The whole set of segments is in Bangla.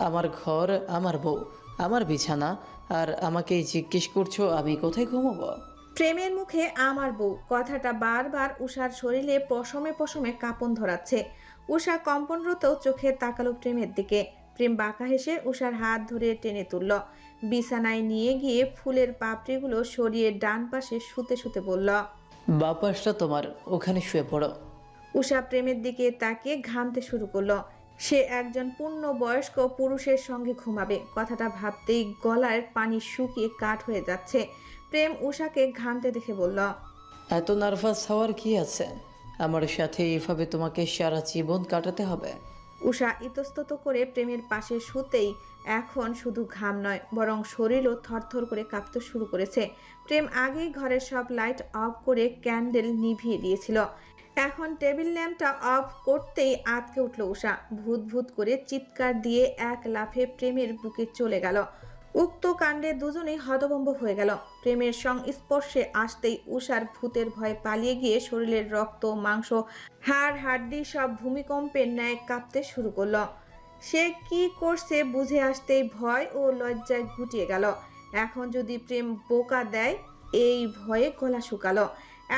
আমার ঘর, আমার বউ, আমার বিছানা, আর আমাকেই জিজ্ঞেস করছো আমি কোথায় ঘুমাবো? প্রেমের মুখে আমার বউ কথাটা বারবার উষার শরীরে পশমে পশমে কাঁপন ধরাচ্ছে। উষা কম্পনরত চোখে তাকালো প্রেমের দিকে। প্রেম বাঁকা হেসে উষার হাত ধরে টেনে তুলল। বিছানায় নিয়ে গিয়ে ফুলের পাপড়িগুলো সরিয়ে ডান পাশে শুতে শুতে বলল। বাপাসটা তোমার, ওখানে শুয়ে পড়ো। উষা প্রেমের দিকে তাকিয়ে ঘামতে শুরু করলো। সে একজন পূর্ণবয়স্ক পুরুষের সঙ্গে ঘুমাবে, কথাটা ভাবতেই গলার পানি শুকিয়ে কাঠ হয়ে যাচ্ছে। প্রেম উষাকে ঘামতে দেখে বলল। এত নার্ভাস হওয়ার কি আছে? আমার সাথে এইভাবে তোমাকে সারা জীবন কাটাতে হবে? উষা ইতস্তত করে প্রেমের পাশে শুতেই এখন শুধু ঘাম নয়, বরং শরীরও থরথর করে কাঁপতে শুরু করেছে। প্রেম আগেই ঘরের সব লাইট অফ করে ক্যান্ডেল নিভিয়ে দিয়েছিল। এখন টেবিল ল্যাম্পটা অফ করতেই আঁতকে উঠল উষা। ভূত ভূত করে চিৎকার দিয়ে এক লাফে প্রেমের বুকে চলে গেল। উক্ত কাণ্ডে দুজনেই হতভম্ব হয়ে গেল। প্রেমের সংস্পর্শে আসতেই উষার ভূতের ভয় পালিয়ে গিয়ে শরীরের রক্ত, মাংস, হাড় হাড্ডি সব ভূমিকম্পের ন্যায় কাঁপতে শুরু করলো। সে কি করছে বুঝে আসতেই ভয় ও লজ্জায় গুটিয়ে গেল। এখন যদি প্রেম বোকা দেয়, এই ভয়ে গলা শুকালো।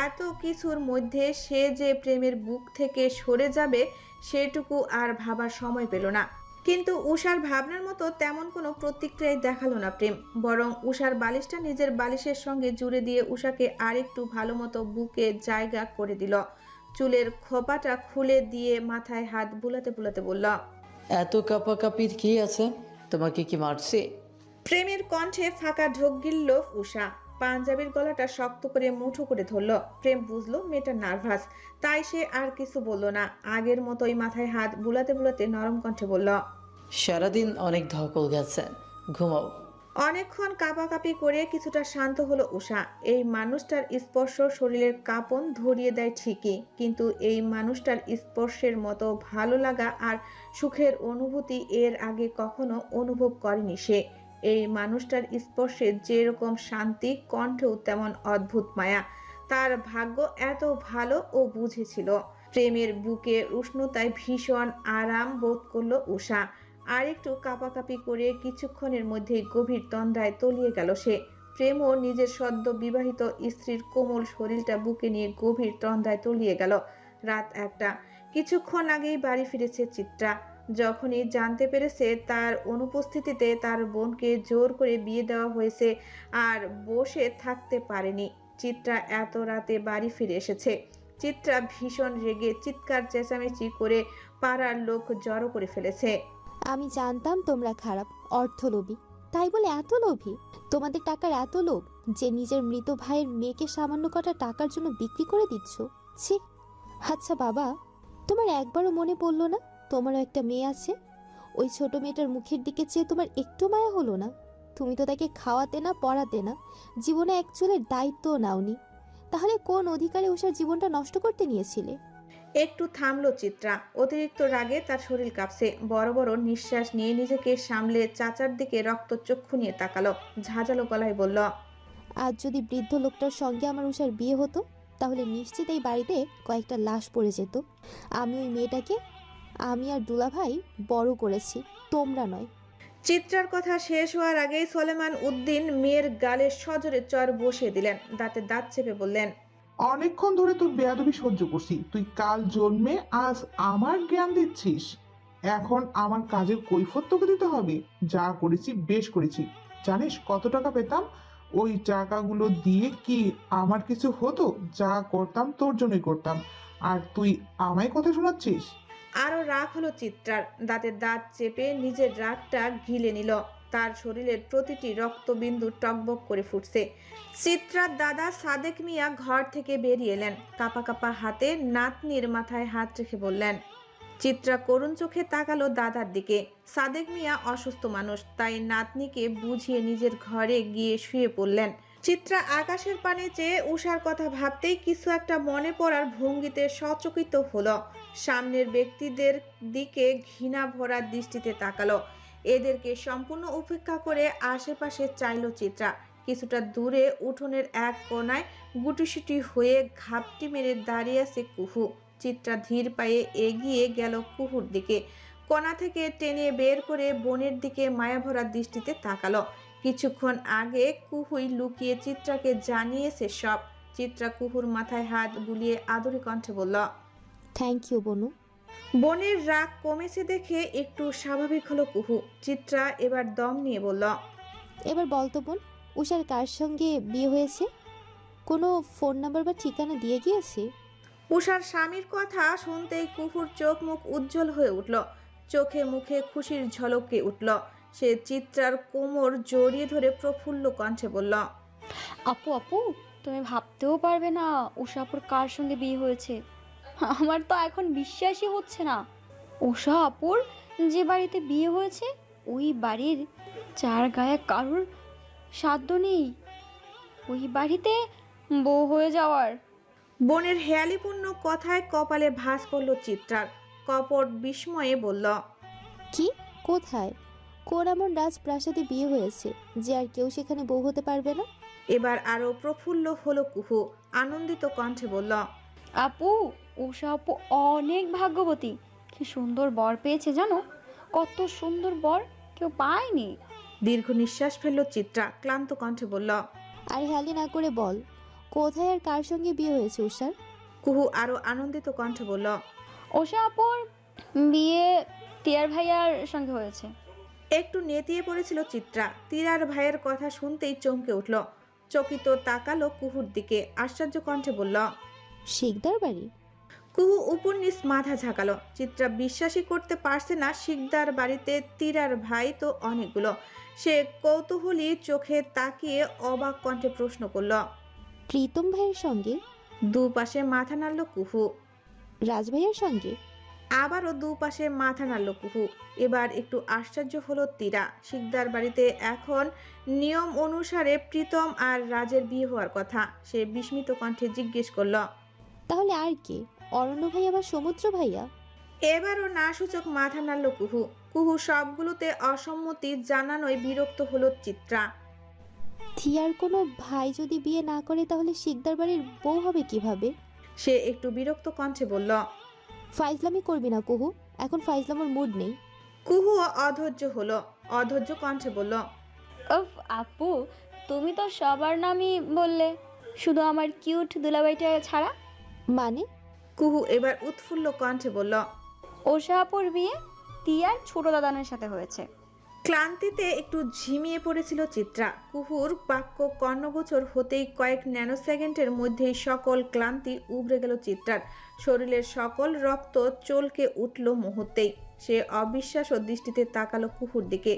এত কিছুর মধ্যে সে যে প্রেমের বুক থেকে সরে যাবে সেটুকু আর ভাবার সময় পেল না। কিন্তু উষার ভাবনার মতো তেমন কোনো প্রতিক্রিয়াই দেখালো না প্রেম, বরং উষার বালিশটা নিজের বালিশের সঙ্গে জুড়ে দিয়ে উষাকে আরেকটু ভালো মতো বুকে জায়গা করে দিল। চুলের খোপাটা খুলে দিয়ে মাথায় হাত বুলাতে বুলাতে বলল। এত কাপাকাপির কি আছে? তোমাকে কি মারছি? প্রেমের কণ্ঠে ফাঁকা ঢোক গিলল উষা। পাঞ্জাবির গলাটা শক্ত করে মুঠো করে ধরল। প্রেম বুঝলো মেয়েটা নার্ভাস, তাই সে আর কিছু বলল না। আগের মতোই মাথায় হাত বুলাতে বুলাতে নরম কণ্ঠে বলল। সারাদিন অনেক ধকল গেছে, ঘুমাও। অনেকক্ষণ কাঁপাকাঁপি করে কিছুটা শান্ত হলো উষা। এই মানুষটার স্পর্শ শরীরের কাঁপন ধরিয়ে দেয় ঠিকই, কিন্তু এই মানুষটার স্পর্শের মতো ভালো লাগা আর সুখের অনুভূতি এর আগে কখনো অনুভব করেনি সে। এই মানুষটার স্পর্শে যেরকম শান্তি, কণ্ঠেও তেমন অদ্ভুত মায়া। তার ভাগ্য এত ভালো ও বুঝেছিল। প্রেমের বুকের উষ্ণতায় ভীষণ আরাম বোধ করলো উষা। আর একটু কাঁপাকাঁপি করে কিছুক্ষণের মধ্যেই গভীর তন্দ্রায় তলিয়ে গেল সে। প্রেমও নিজের সদ্য বিবাহিত স্ত্রীর কোমল শরীরটা বুকে নিয়ে গভীর তন্দ্রায় তলিয়ে গেল। রাত 1টা। কিছুক্ষণ আগেই বাড়ি ফিরেছে চিত্রা। যখনই জানতে পেরেছে তার অনুপস্থিতিতে তার বোনকে জোর করে বিয়ে দেওয়া হয়েছে, আর বসে থাকতে পারেনি। চিত্রা এত রাতে বাড়ি ফিরে এসেছে। চিত্রা ভীষণ রেগে চিৎকার চেঁচামেচি করে পাড়ার লোক জড়ো করে ফেলেছে। আমি জানতাম তোমরা খারাপ, অর্থলোভী, তাই বলে এত লোভী? তোমাদের টাকার এত লোভ যে নিজের মৃত ভাইয়ের মেয়েকে সামান্য কটা টাকার জন্য বিক্রি করে দিচ্ছ। ছি। আচ্ছা বাবা, তোমার একবারও মনে পড়লো না তোমারও একটা মেয়ে আছে? ওই ছোট মেয়েটার মুখের দিকে চেয়ে তোমার একটু মায়া হলো না? তুমি তো তাকে খাওয়াতে না, পড়াতে না, জীবনে এক চুলের দায়িত্বও নাওনি। তাহলে কোন অধিকারে উষার জীবনটা নষ্ট করতে নিয়েছিলে? একটু থামলো চিত্রা। অতিরিক্ত রাগে তার শরীর কাঁপছে। বড় বড় নিঃশ্বাস নিয়ে নিজেকে সামলে চাচার দিকে রক্তচক্ষু নিয়ে তাকালো। ঝাঁঝালো গলায় বলল। আজ যদি বৃদ্ধ লোকটার সঙ্গে আমার উষার বিয়ে হতো, তাহলে নিশ্চিত এই বাড়িতে কয়েকটা লাশ পড়ে যেত। আমি ওই মেয়েটাকে, আমি আর দুলাভাই বড় করেছি, তোমরা নয়। চিত্রার কথা শেষ হওয়ার আগেই সলেমান উদ্দিন মেয়ের গালে সজোরে চর বসিয়ে দিলেন। দাঁতে দাঁত চেপে বললেন। অনেকক্ষণ ধরে তোর বেয়াদবি সহ্য করছি, তুই কাল জন্মে আজ আমার জ্ঞান দিচ্ছিস। এখন আমার কাজের কৈফিয়ত তোকে দিতে হবে। যা করেছি বেশ করেছি। জানিস কত টাকা পেতাম? ওই টাকাগুলো দিয়ে কি আমার কিছু হতো? যা করতাম তোর জন্যই করতাম, আর তুই আমায় কথা শোনাচ্ছিস? আরো রাগ হলো চিত্রার। দাঁতে দাঁত চেপে নিজের রাগটা গিলে নিল। তার শরীরের প্রতিটি রক্তবিন্দু টকবক করে ফুটছে। চিত্রার দাদা সাদেক মিয়া ঘর থেকে বেরিয়ে এলেন। কাপা কাপা হাতে নাতনির মাথায় হাত রেখে বললেন। চিত্রা করুণ চোখে তাকালো দাদার দিকে। সাদেক মিয়া অসুস্থ মানুষ, তাই নাতনিকে বুঝিয়ে নিজের ঘরে গিয়ে শুয়ে পড়লেন। চিত্রা আকাশের পানে চেয়ে উষার কথা ভাবতেই কিছু একটা মনে পড়ার ভঙ্গিতে সচকিত হলো। সামনের ব্যক্তিদের দিকে ঘৃণা ভরা দৃষ্টিতে তাকালো। এদেরকে সম্পূর্ণ উপেক্ষা করে আশেপাশে চাইলো চিত্রা। কিছুটা দূরে উঠোনের এক কোণায় গুটিসুটি হয়ে ঘাপটি মেরে দাঁড়িয়ে আছে কুহু। চিত্রা ধীর পায়ে এগিয়ে গেল কুহুর দিকে। কোণা থেকে টেনে বের করে বোনের দিকে মায়াভরা দৃষ্টিতে তাকালো। কিছুক্ষণ আগে কুহুই লুকিয়ে চিত্রাকে জানিয়েছে সব। চিত্রা কুহুর মাথায় হাত বুলিয়ে আদুরি কণ্ঠে বলল, থ্যাংক ইউ বনু। বোনের রাগ কমেছে দেখে একটু স্বাভাবিক হলো কুহু। চিত্রা এবার দম নিয়ে বলল, এবার বলতো বোন, উষার কার সঙ্গে বিয়ে হয়েছে? কোনো ফোন নাম্বার বা ঠিকানা দিয়ে গিয়েছে? উষার স্বামীর কথা শুনতেই কুহুর চোখ মুখ উজ্জ্বল হয়ে উঠল, চোখে মুখে খুশির ঝলকে উঠল। সে চিত্রার কোমর জড়িয়ে ধরে প্রফুল্ল কণ্ঠে বলল, আপু আপু, তুমি ভাবতেও পারবে না উষাপুর কার সঙ্গে বিয়ে হয়েছে। আমার তো এখন বিশ্বাসই হচ্ছে না। উষা আপুর যে বাড়িতে বিয়ে হয়েছে ওই বাড়ির চার গায়ে কারুর সাধ্য নেই ওই বাড়িতে বউ হয়ে যাওয়ার। বোনের হেয়ালিপূর্ণ কথায় কপালে ভাঁজ পড়ল চিত্রার। কপট বিস্ময়ে বলল, কি? কোথায়? কোন এমন রাজপ্রাসাদে বিয়ে হয়েছে যে আর কেউ সেখানে বউ হতে পারবে না? এবার আরো প্রফুল্ল হলো কুহু, আনন্দিত কণ্ঠে বলল, আপু, উষা আপু অনেক ভাগ্যবতী। কি সুন্দর বর পেয়েছে জানো, কত সুন্দর বর কেউ পায়নি। দীর্ঘ নিঃশ্বাস ফেলল চিত্রা, ক্লান্ত কণ্ঠে বলল, আর হেয়ালি না করে বল, কোথায় আর কার সঙ্গে বিয়ে হয়েছে উষার? কুহু আরো আনন্দিত কণ্ঠে বলল, উষা আপুর বিয়ে টিয়ার ভাইয়ার সঙ্গে হয়েছে। একটু নেতিয়ে পড়েছিল চিত্রা। তীরার ভাইয়ের কথা শুনতেই চমকে উঠল, চকিত তাকালো কুহুর দিকে, আশ্চর্য কণ্ঠে বলল, শিকদার বাড়ি? কুহু উপর নিচ মাথা ঝাঁকালো। চিত্রা বিশ্বাসই করতে পারছে না শিকদার বাড়িতে তীরার ভাই তো অনেকগুলো। সে কৌতূহলী চোখে তাকিয়ে অবাক কণ্ঠে প্রশ্ন করল। প্রীতম ভাইয়ের সঙ্গে? দুপাশে মাথা নাড়ল কুহু। রাজভাইয়ের সঙ্গে? আবারও দুপাশে মাথা নাড়ল কুহু। এবার একটু আশ্চর্য হলো তীরা। শিকদার বাড়িতে এখন নিয়ম অনুসারে প্রীতম আর রাজের বিয়ে হওয়ার কথা। সে বিস্মিত কণ্ঠে জিজ্ঞেস করল, তাহলে আর কে? অরণ্য ভাইয়া বা সমুদ্র ভাইয়া? এবারও না সূচক মাথা নাড়ল কুহু। কুহু সবগুলোতে অসম্মতি জানানোয় বিরক্ত হলো চিত্রা। থিয়ার কোনো ভাই যদি বিয়ে না করে তাহলে শিকদার বাড়ির বউ হবে কিভাবে? সে একটু বিরক্ত কণ্ঠে বলল। ফাইজলামি করবি না কুহু, এখন ফাইজলামের মুড নেই। কুহু অধৈর্য হলো, অধৈর্য কণ্ঠে বলল, উফ আপু, তুমি তো সবার নামই বললে, শুধু আমার কিউট দুলাভাইটা ছাড়া। মানে? কুহু এবার উৎফুল্ল কণ্ঠে বলল, উষা আপুর বিয়ে টিয়ার ছোট দাদানের সাথে হয়েছে। ক্লান্তিতে একটু ঝিমিয়ে পড়েছিল চিত্রা। কুহুর বাক্য কর্ণগোচর হতেই কয়েক ন্যানো সেকেন্ডের মধ্যেই সকল ক্লান্তি উবড়ে গেল চিত্রার। শরীরের সকল রক্ত চলকে উঠল মুহূর্তেই। সে অবিশ্বাস ও দৃষ্টিতে তাকালো কুহুর দিকে।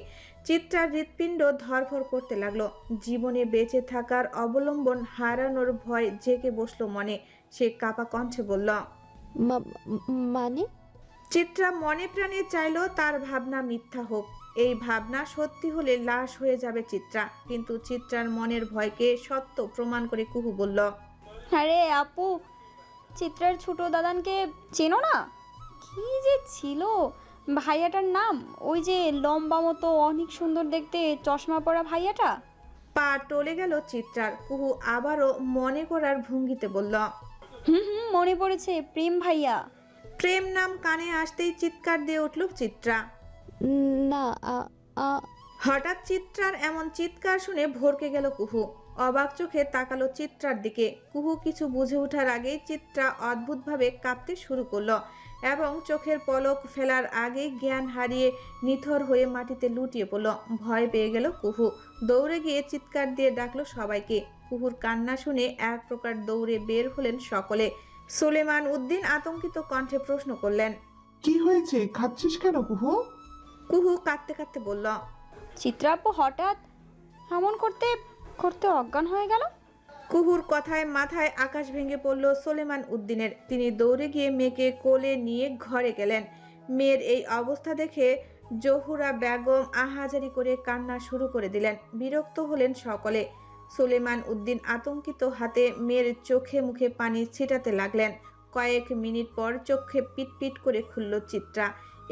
চিত্রার হৃৎপিণ্ড ধরফর করতে লাগলো। জীবনে বেঁচে থাকার অবলম্বন হারানোর ভয় জেগে বসলো মনে। সে কাপা কণ্ঠে বলল, মানে? চিত্রা মনে প্রাণে চাইল তার ভাবনা মিথ্যা হোক। এই ভাবনা সত্যি হলে লাশ হয়ে যাবে চিত্রা। কিন্তু চিত্রার মনের ভয়কে সত্য প্রমাণ করে কুহু বলল, আরে আপু, চিত্রার ছোট দাদানকে চেনো না? কি যে ছিল ভাইয়াটার নাম, ওই যে লম্বা মতো অনেক সুন্দর দেখতে চশমা পরা ভাইয়াটা। পা টলে গেল চিত্রার। কুহু আবারও মনে করার ভঙ্গিতে বলল, হুম, মনে পড়েছে, প্রেম ভাইয়া। প্রেম নাম কানে আসতেই চিৎকার দিয়ে উঠল চিত্রা। না, হঠাৎ চিত্রার এমন চিৎকার শুনে ভরকে গেল কুহু। অবাক চোখে তাকালো চিত্রার দিকে। কুহু কিছু বুঝে ওঠার আগেই চিত্রা অদ্ভুতভাবে কাঁপতে শুরু করলো এবং চোখের পলক ফেলার আগেই জ্ঞান হারিয়ে নিথর হয়ে মাটিতে লুটিয়ে পড়ল। ভয় পেয়ে গেল কুহু। দৌড়ে গিয়ে চিৎকার দিয়ে ডাকলো সবাইকে। কুহুর কান্না শুনে এক প্রকার দৌড়ে বের হলেন সকলে। সুলেমান উদ্দিন আতঙ্কিত কণ্ঠে প্রশ্ন করলেন, কি হয়েছে? খাচ্ছিস কেন কুহু? কুহু কাঁদতে কাঁদতে বলল, চিত্রা আপু হঠাৎ এমন করতে করতে অজ্ঞান হয়ে গেল। কুহুর কথায় মাথায় আকাশ ভেঙে পড়ল সুলেমান উদ্দিনের। তিনি দৌড়ে গিয়ে মেয়েকে কোলে নিয়ে ঘরে গেলেন। মেয়ের এই অবস্থা দেখে জহুরা বেগম আহাজারি করে কান্না শুরু করে দিলেন। বিরক্ত হলেন সকলে। সুলেমান উদ্দিন আতঙ্কিত হাতে মেয়ের চোখে মুখে পানি ছিটাতে লাগলেন। কয়েক মিনিট পর চোখে পিটপিট করে খুলল চিত্রা।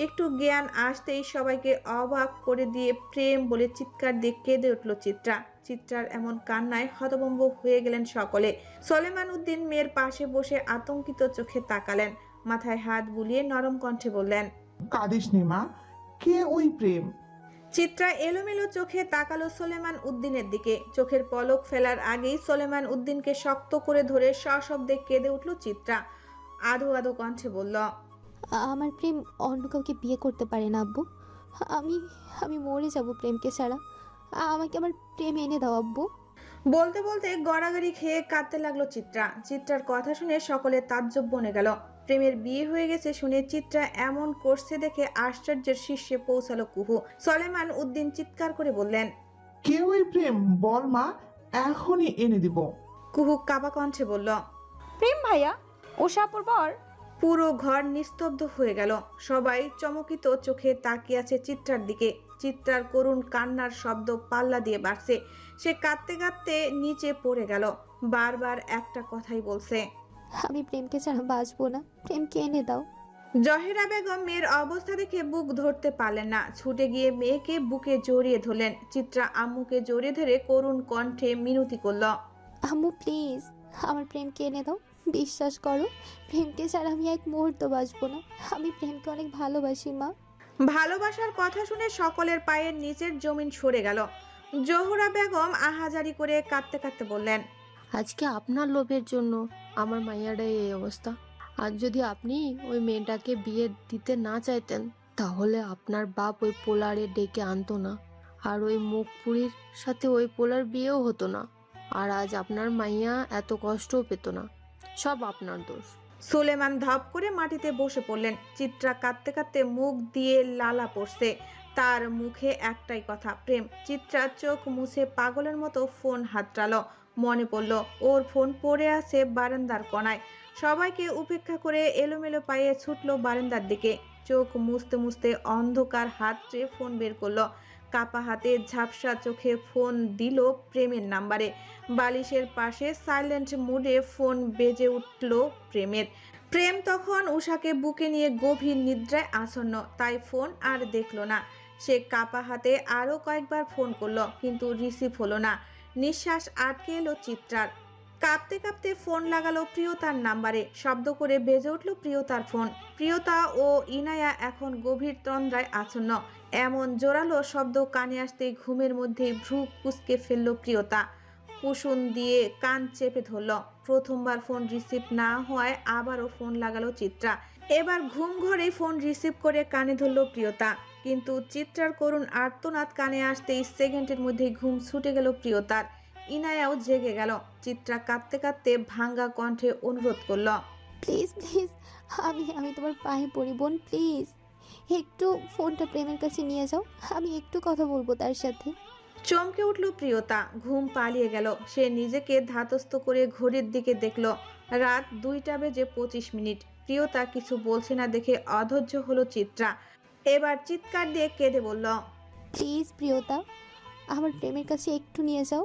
একটু জ্ঞান আসতেই সবাইকে অবাক করে দিয়ে প্রেম বলে চিৎকার দিয়ে কেঁদে উঠল চিত্রা। চিত্রার এমন কান্নায় হতভম্ব হয়ে গেলেন সকলে। সুলেমান উদ্দিন মেয়ের পাশে বসে আতঙ্কিত চোখে তাকালেন। মাথায় হাত বুলিয়ে নরম কণ্ঠে বললেন, কাঁদিস নে মা, কে ওই প্রেম? চিত্রা এলোমেলো চোখে তাকালো সোলেমান উদ্দিনের দিকে। চোখের পলক ফেলার আগেই সোলেমান উদ্দিনকে শক্ত করে ধরে সশব্দে কেঁদে উঠল চিত্রা। আধো আধো কণ্ঠে বলল, আমার প্রেম অন্য কাউকে বিয়ে করতে পারে না আব্বু। আমি আমি মরে যাব প্রেমকে ছাড়া। আমাকে আমার প্রেম এনে দাও আব্বু। বলতে বলতে গড়াগড়ি খেয়ে কাঁদতে লাগলো চিত্রা। চিত্রার কথা শুনে সকলের তাজ্জব বনে গেল। প্রেমের বিয়ে হয়ে গেছে শুনে চিত্রা এমন করছে দেখে আশ্চর্যের শীর্ষে পৌঁছালো কুহু। সলেমান উদ্দিন চিৎকার করে বললেন, কে ওই প্রেম বল মা, এখনই এনে দিব। কুহু কাবা কণ্ঠে বলল, প্রেম ভাইয়া, উষাপুর বর। পুরো ঘর নিস্তব্ধ হয়ে গেল। সবাই চমকিত চোখে তাকিয়ে আছে চিত্রার দিকে। চিত্রার করুণ কান্নার শব্দ পাল্লা দিয়ে বাড়ছে। সে কাঁদতে কাঁদতে নিচে পড়ে গেল। বারবার একটা কথাই বলছে, আমি প্রেমকে ছাড়া বাঁচবো না, প্রেমকে এনে দাও। জহেরা বেগম মেয়ের অবস্থা দেখে বুক ধরতে পারলেন না। ছুটে গিয়ে মেয়েকে বুকে জড়িয়ে ধরলেন। চিত্রা আম্মুকে জড়িয়ে ধরে করুণ কণ্ঠে মিনতি করল, আম্মু প্লিজ, আমার প্রেমকে এনে দাও। বিশ্বাস করো, প্রেমকে ছাড়া আমি এক মুহূর্ত বাঁচবো না। আমি প্রেমকে অনেক ভালোবাসি মা। ভালোবাসার কথা শুনে সকলের পায়ের নিচের জমিন সরে গেল। জোহরা বেগম আহাজারি করে কাঁদতে কাঁদতে বললেন, আজকে আপনার লোভের জন্য আমার মাইয়াটার এই অবস্থা। আর যদি আপনি ওই মেয়েটাকে বিয়ে দিতে না চাইতেন, তাহলে আপনার বাপ ওই পোলারে ডেকে আনতো না, আর ওই মুখপুরীর সাথে ওই পোলার বিয়েও হতো না, আর আজ আপনার মাইয়া এত কষ্টও পেত না। সব আপনার দোষ। সুলেমান ধপ করে মাটিতে বসে পড়লেন। চিত্রা কাঁদতে কাঁদতে মুখ দিয়ে লালা পড়ছে। তার মুখে একটাই কথা, প্রেম। চিত্রা চোখ মুছে পাগলের মতো ফোন হাতড়ালো। মনে পড়ল ওর ফোন পড়ে আছে বারান্দার কোণায়। সবাইকে উপেক্ষা করে এলোমেলো পায়ে ছুটলো বারান্দার দিকে। চোখ মুছতে মুছতে অন্ধকার হাতড়ে ফোন বের করলো। কাপা হাতে ঝাপসা চোখে ফোন দিল প্রেমের নাম্বারে। বালিশের পাশে সাইলেন্ট মুডে ফোন বেজে উঠল প্রেমের। প্রেম তখন উষাকে বুকে নিয়ে গভীর নিদ্রায় আসন্ন, তাই ফোন আর দেখলো না। সে কাপা হাতে আরো কয়েকবার ফোন করলো, কিন্তু রিসিভ হলো না। নিঃশ্বাস আটকে এলো চিত্রার। কাঁপতে কাঁপতে ফোন লাগালো প্রিয়তার নাম্বারে। শব্দ করে বেজে উঠল প্রিয়তার ফোন। প্রিয়তা ও ইনায়া এখন গভীর তন্দ্রায় আচ্ছন্ন। এমন জোরালো শব্দ কানে আসতেই ঘুমের মধ্যে ভ্রু কুঁচকে ফেলল প্রিয়তা। কুসুম দিয়ে কান চেপে ধরল। প্রথমবার ফোন রিসিভ না হওয়ায় আবারও ফোন লাগালো চিত্রা। এবার ঘুম ঘরে ফোন রিসিভ করে কানে ধরল প্রিয়তা, কিন্তু চিত্রার করুণ আর্তনাদ কানে আসতেই সেকেন্ডের মধ্যেই ঘুম ছুটে গেল প্রিয়তার। ইনায়াও জেগে গেল। চিত্রা কাঁদতে কাঁদতে ভাঙ্গা কণ্ঠে অনুরোধ করল, প্লিজ প্লিজ, আমি তোমার পায়ে পড়ি বোন, প্লিজ একটু ফোনটা প্রেমের কাছে নিয়ে যাও। আমি একটু কথা বলবো তার সাথে। চমকে উঠল প্রিয়তা। ঘুম পালিয়ে গেল। সে নিজেকে ধাতস্থ করে ঘড়ির দিকে দেখল। রাত 2:25। প্রিয়তা কিছু বলছে না দেখে অধৈর্য হলো চিত্রা। এবার চিৎকার দিয়ে কেঁদে বলল, প্লিজ প্রিয়তা, আমার প্রেমের কাছে একটু নিয়ে যাও।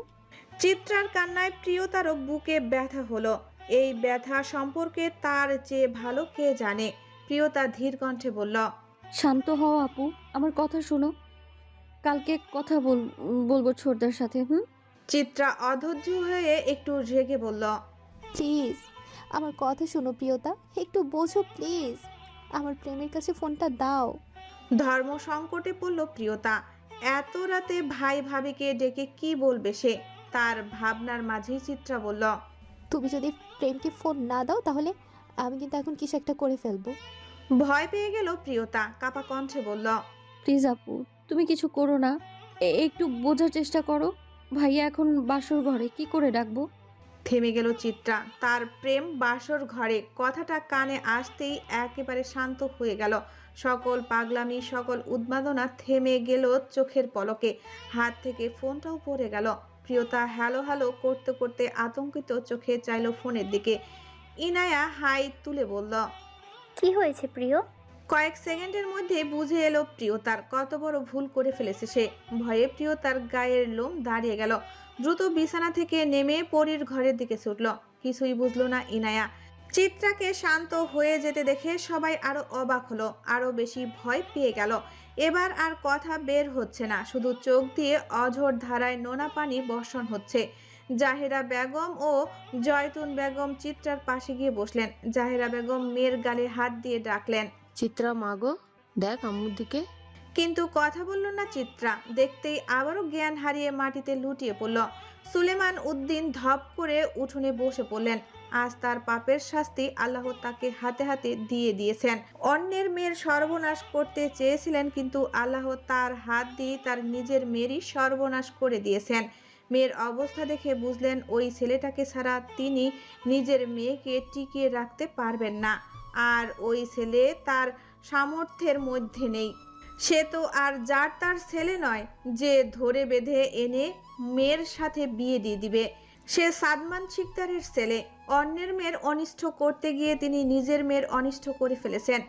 চিত্রার কান্নায় প্রিয়তারও বুকে ব্যথা হলো। এই ব্যথা সম্পর্কে তার চেয়ে ভালো কে জানে। প্রিয়তা ধীর কণ্ঠে বলল, শান্ত হও আপু, আমার কথা শোনো। কালকে কথা বলবো ছোটদের সাথে। চিত্রা অধৈর্য হয়ে একটু রেগে বলল, প্লিজ আমার কথা শোনো প্রিয়তা, একটু বোঝো প্লিজ। আমার প্রেমের কাছে ফোনটা দাও। ধর্ম সংকটে পড়ল প্রিয়তা। এত রাতে ভাই ভাবিকে ডেকে কি বলবে সে? তার ভাবনার মাঝেই চিত্রা বলল, তুমি যদি প্রেমকে ফোন না দাও তাহলে আমি কিন্তু এখন কিছু একটা করে ফেলবো। ভয় পেয়ে গেল প্রিয়তা। কাপা কণ্ঠে বলল, প্লিজ আপু, তুমি কিছু করো না, একটু বোঝার চেষ্টা করো। ভাইয়া এখন বাসর ঘরে, কি করে ডাকবো? থেমে গেল চিত্রা। তার প্রেম বাসর ঘরে কথাটা কানে আসতেই একেবারে শান্ত হয়ে গেল। সকল পাগলামি, সকল উন্মাদনা থেমে গেল চোখের পলকে। হাত থেকে ফোনটাও পড়ে গেল। প্রিয়তা হ্যালো হ্যালো করতে করতে আতঙ্কিত চোখে চাইল ফোনের দিকে। ইনায়া হাই তুলে বলল, কি হয়েছে প্রিয়? কয়েক সেকেন্ডের মধ্যে বুঝে এলো প্রিয়তার কত বড় ভুল করে ফেলেছে সে। ভয়ে প্রিয়তার গায়ের লোম দাঁড়িয়ে গেল। দ্রুত বিছানা থেকে নেমে পরীর ঘরের দিকে ছুটল। কিছুই বুঝলো না ইনায়া। চিত্রাকে শান্ত হয়ে যেতে দেখে সবাই আরো অবাক হলো, আরো বেশি ভয় পেয়ে গেল। এবার আর কথা বের হচ্ছে না, শুধু চোখ দিয়ে অঝোর ধারায় নোনা পানি বর্ষণ হচ্ছে। জাহেরা বেগম ও জয়তুন বেগম চিত্রার পাশে গিয়ে বসলেন। জাহেরা বেগম মেয়ের গালে হাত দিয়ে ডাকলেন, চিত্রা মাগো, দেখ আম্মুর দিকে। কিন্তু কথা বলল না চিত্রা। দেখতেই আবারও জ্ঞান হারিয়ে মাটিতে লুটিয়ে পড়ল। সুলেমান উদ্দিন ধপ করে উঠোনে বসে পড়লেন। আজ তার পাপের শাস্তি আল্লাহ তাকে হাতে হাতে দিয়ে দিয়েছেন। অন্যের মেয়ের সর্বনাশ করতে চেয়েছিলেন, কিন্তু আল্লাহ তার হাত দিয়ে তার নিজের মেয়েরই সর্বনাশ করে দিয়েছেন। মেয়ের অবস্থা দেখে বুঝলেন ওই ছেলেটাকে ছাড়া তিনি নিজের মেয়েকে টিকিয়ে রাখতে পারবেন না। আর ওই ছেলে তার সামর্থ্যের মধ্যে নেই। সে তো আর যার তার ছেলে নয় যে ধরে বেঁধে এনে মেয়ের সাথে বিয়ে দিয়ে দিবে। সে সাদমান শিকদারের ছেলে। অন্যের মেয়ের অনিষ্ট করতে গিয়ে তিনি নিজের মেয়ের অনিষ্ট করে ফেলেছেন।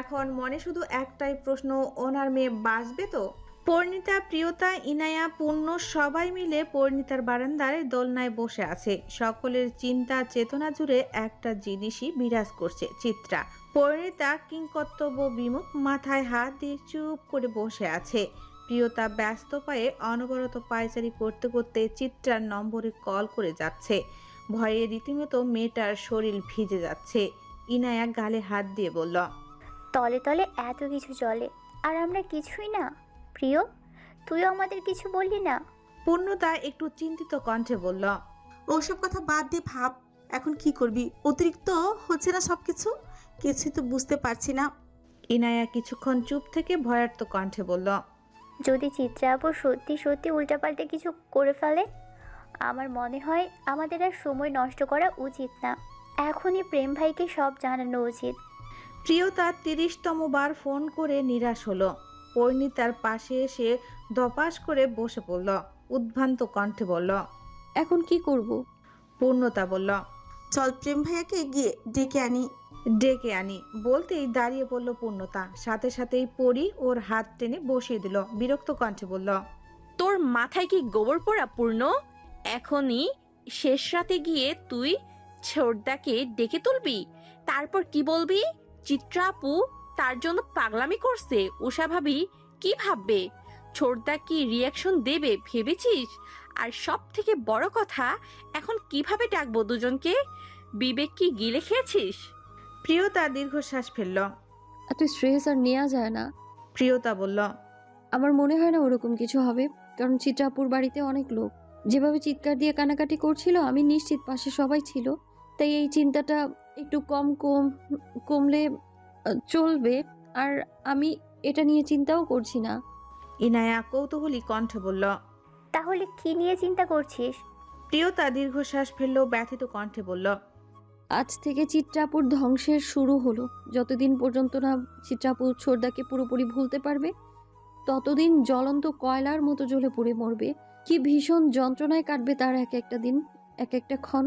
এখন মনে শুধু একটাই প্রশ্ন, ওনার মেয়ে বাঁচবে তো? পরিণীতা, প্রিয়তা, ইনায়া, পূর্ণ সবাই মিলে পরিণীতার বারান্দায় দোলনায় বসে আছে। সকলের চিন্তা চেতনা জুড়ে একটা জিনিসই বিরাজ করছে, চিত্রা। পরিণীতা কিংকর্তব্য বিমুখ, মাথায় হাত দিয়ে চুপ করে বসে আছে। প্রিয়তা ব্যস্ত পায়ে অনবরত পায়চারি করতে করতে চিত্রার নম্বরে কল করে যাচ্ছে। ভয়ে রীতিমতো মেয়েটার শরীর ভিজে যাচ্ছে। ইনায়া গালে হাত দিয়ে বলল, তলে তলে এত কিছু চলে আর আমরা কিছুই না। প্রিয়, তুইও আমাদের কিছু বললি না। পূর্ণতা একটু চিন্তিত কণ্ঠে বলল, ওসব কথা বাদ দিয়ে ভাব, এখন কি করবি? অতিরিক্ত হচ্ছে না সবকিছু, কিছুই তো বুঝতে পারছি না। ইনায়া কিছুক্ষণ চুপ থেকে ভয়ার্ত কণ্ঠে বলল, যদি চিত্রা আপু সত্যি সত্যি উল্টাপাল্টে কিছু করে ফেলে, আমার মনে হয় আমাদের আর সময় নষ্ট করা উচিত না। এখনই প্রেম ভাইকে সব জানানো উচিত। প্রিয়তা ৩০তম বার ফোন করে নিরাশ হলো। পরিণীতার পাশে এসে ধপাস করে বসে পড়ল। উদ্ভ্রান্ত কণ্ঠে বলল, এখন কি করব? পূর্ণতা বলল, চল প্রেম ভাইয়াকে গিয়ে ডেকে আনি। ডেকে আনি বলতেই দাঁড়িয়ে পড়ল পূর্ণতা। সাথে সাথেই পরি ওর হাত টেনে বসিয়ে দিল। বিরক্ত কণ্ঠে বলল, তোর মাথায় কি গোবর পোড়া পূর্ণ? এখনই শেষ রাতে গিয়ে তুই ছোটদাকে ডেকে তুলবি, তারপর কি বলবি? চিত্রা আপু তার জন্য পাগলামি করছে, উষা ভাবি কি ভাববে? ছোটদা কি রিয়াকশন দেবে ভেবেছিস? আর সব থেকে বড় কথা, এখন কিভাবে ডাকবো দুজনকে? বিবেক কি গিলে খেয়েছিস? প্রিয়তা দীর্ঘশ্বাস ফেলল। এত স্ট্রেস আর নেওয়া যায় না। প্রিয়তা বলল, আমার মনে হয় না ওরকম কিছু হবে, কারণ চিত্রাপুর বাড়িতে অনেক লোক। যেভাবে চিৎকার দিয়ে কানাকাটি করছিল, আমি নিশ্চিত পাশে সবাই ছিল। তাই এই চিন্তাটা একটু কমলে চলবে। আর আমি এটা নিয়ে চিন্তাও করছি না। ইনায়া কৌতূহলী কণ্ঠে বলল, তাহলে কি নিয়ে চিন্তা করছিস? প্রিয়তা দীর্ঘশ্বাস ফেলল। ব্যথিত কণ্ঠে বলল, আজ থেকে চিত্রাপুর ধ্বংসের শুরু হলো। যতদিন পর্যন্ত না চিত্রাপুর ছোটদাকে পুরোপুরি ভুলতে পারবে, ততদিন জ্বলন্ত কয়লার মতো জ্বলে পুড়ে মরবে। কি ভীষণ যন্ত্রণায় কাটবে তার এক একটা দিন, এক একটা ক্ষণ।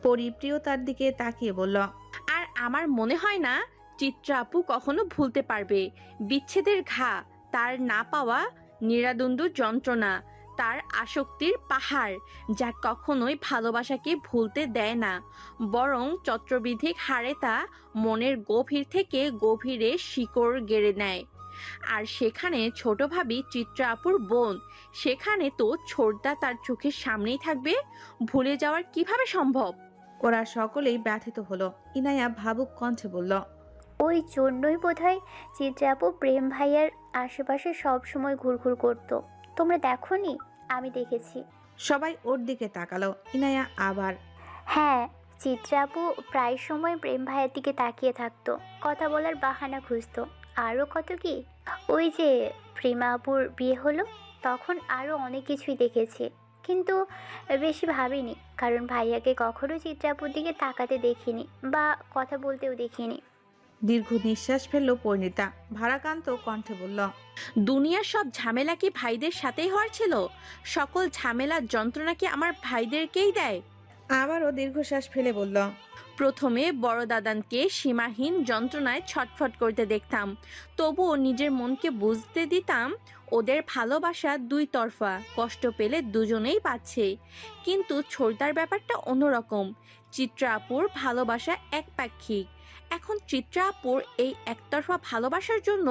পরি প্রিয়তার দিকে তাকিয়ে বলল, আর আমার মনে হয় না চিত্রা আপু কখনো ভুলতে পারবে। বিচ্ছেদের ঘা, তার না পাওয়া নিরাদন্দু যন্ত্রণা, তার আসক্তির পাহাড়, যা কখনোই ভালোবাসাকে ভুলতে দেয় না, বরং চত্রবিধিক হারে তা মনের গভীর থেকে গভীরে শিকড় গেড়ে নেয়। আর সেখানে ছোট ভাবি চিত্রা আপুর বোন, সেখানে তো ছোটদা তার চোখের সামনেই থাকবে। ভুলে যাওয়ার কিভাবে সম্ভব? ওরা সকলেই ব্যথিত হলো। ইনায়া ভাবুক কণ্ঠে বলল, ওই জন্যই বোধহয় চিত্রা আপু প্রেম ভাইয়ার আশেপাশে সব সময় ঘুরঘুর করতো। তোমরা দেখোনি? আমি দেখেছি। সবাই ওর দিকে তাকালো। ইনায়া আবার, হ্যাঁ, চিত্রা আপু প্রায় সময় প্রেম ভাইয়ের দিকে তাকিয়ে থাকতো, কথা বলার বাহানা খুঁজতো। আরও কত কি, ওই যে প্রেমা আপুর বিয়ে হলো তখন আরও অনেক কিছুই দেখেছি, কিন্তু বেশি ভাবিনি, কারণ ভাইয়াকে কখনো চিত্রা আপুর দিকে তাকাতে দেখিনি বা কথা বলতেও দেখিনি। দীর্ঘ নিঃশ্বাস ফেলল পরিণীতা। ভারাক্রান্ত কণ্ঠে বলল, দুনিয়ার সব ঝামেলা কি ভাইদের সাথেই হওয়ার ছিল? সকল ঝামেলার যন্ত্রণা কি আমার ভাইদেরকেই দেয়? আবারও দীর্ঘশ্বাস ফেলে বলল, প্রথমে বড় দাদানকে সীমাহীন যন্ত্রণায় ছটফট করতে দেখতাম, তবুও নিজের মনকে বুঝতে দিতাম ওদের ভালোবাসা দুই তরফা, কষ্ট পেলে দুজনেই পাচ্ছে। কিন্তু ছোটদার ব্যাপারটা অন্যরকম। চিত্রা আপুর ভালোবাসা একপাক্ষিক। এখন চিত্রা আপুর এই একতরফা ভালোবাসার জন্য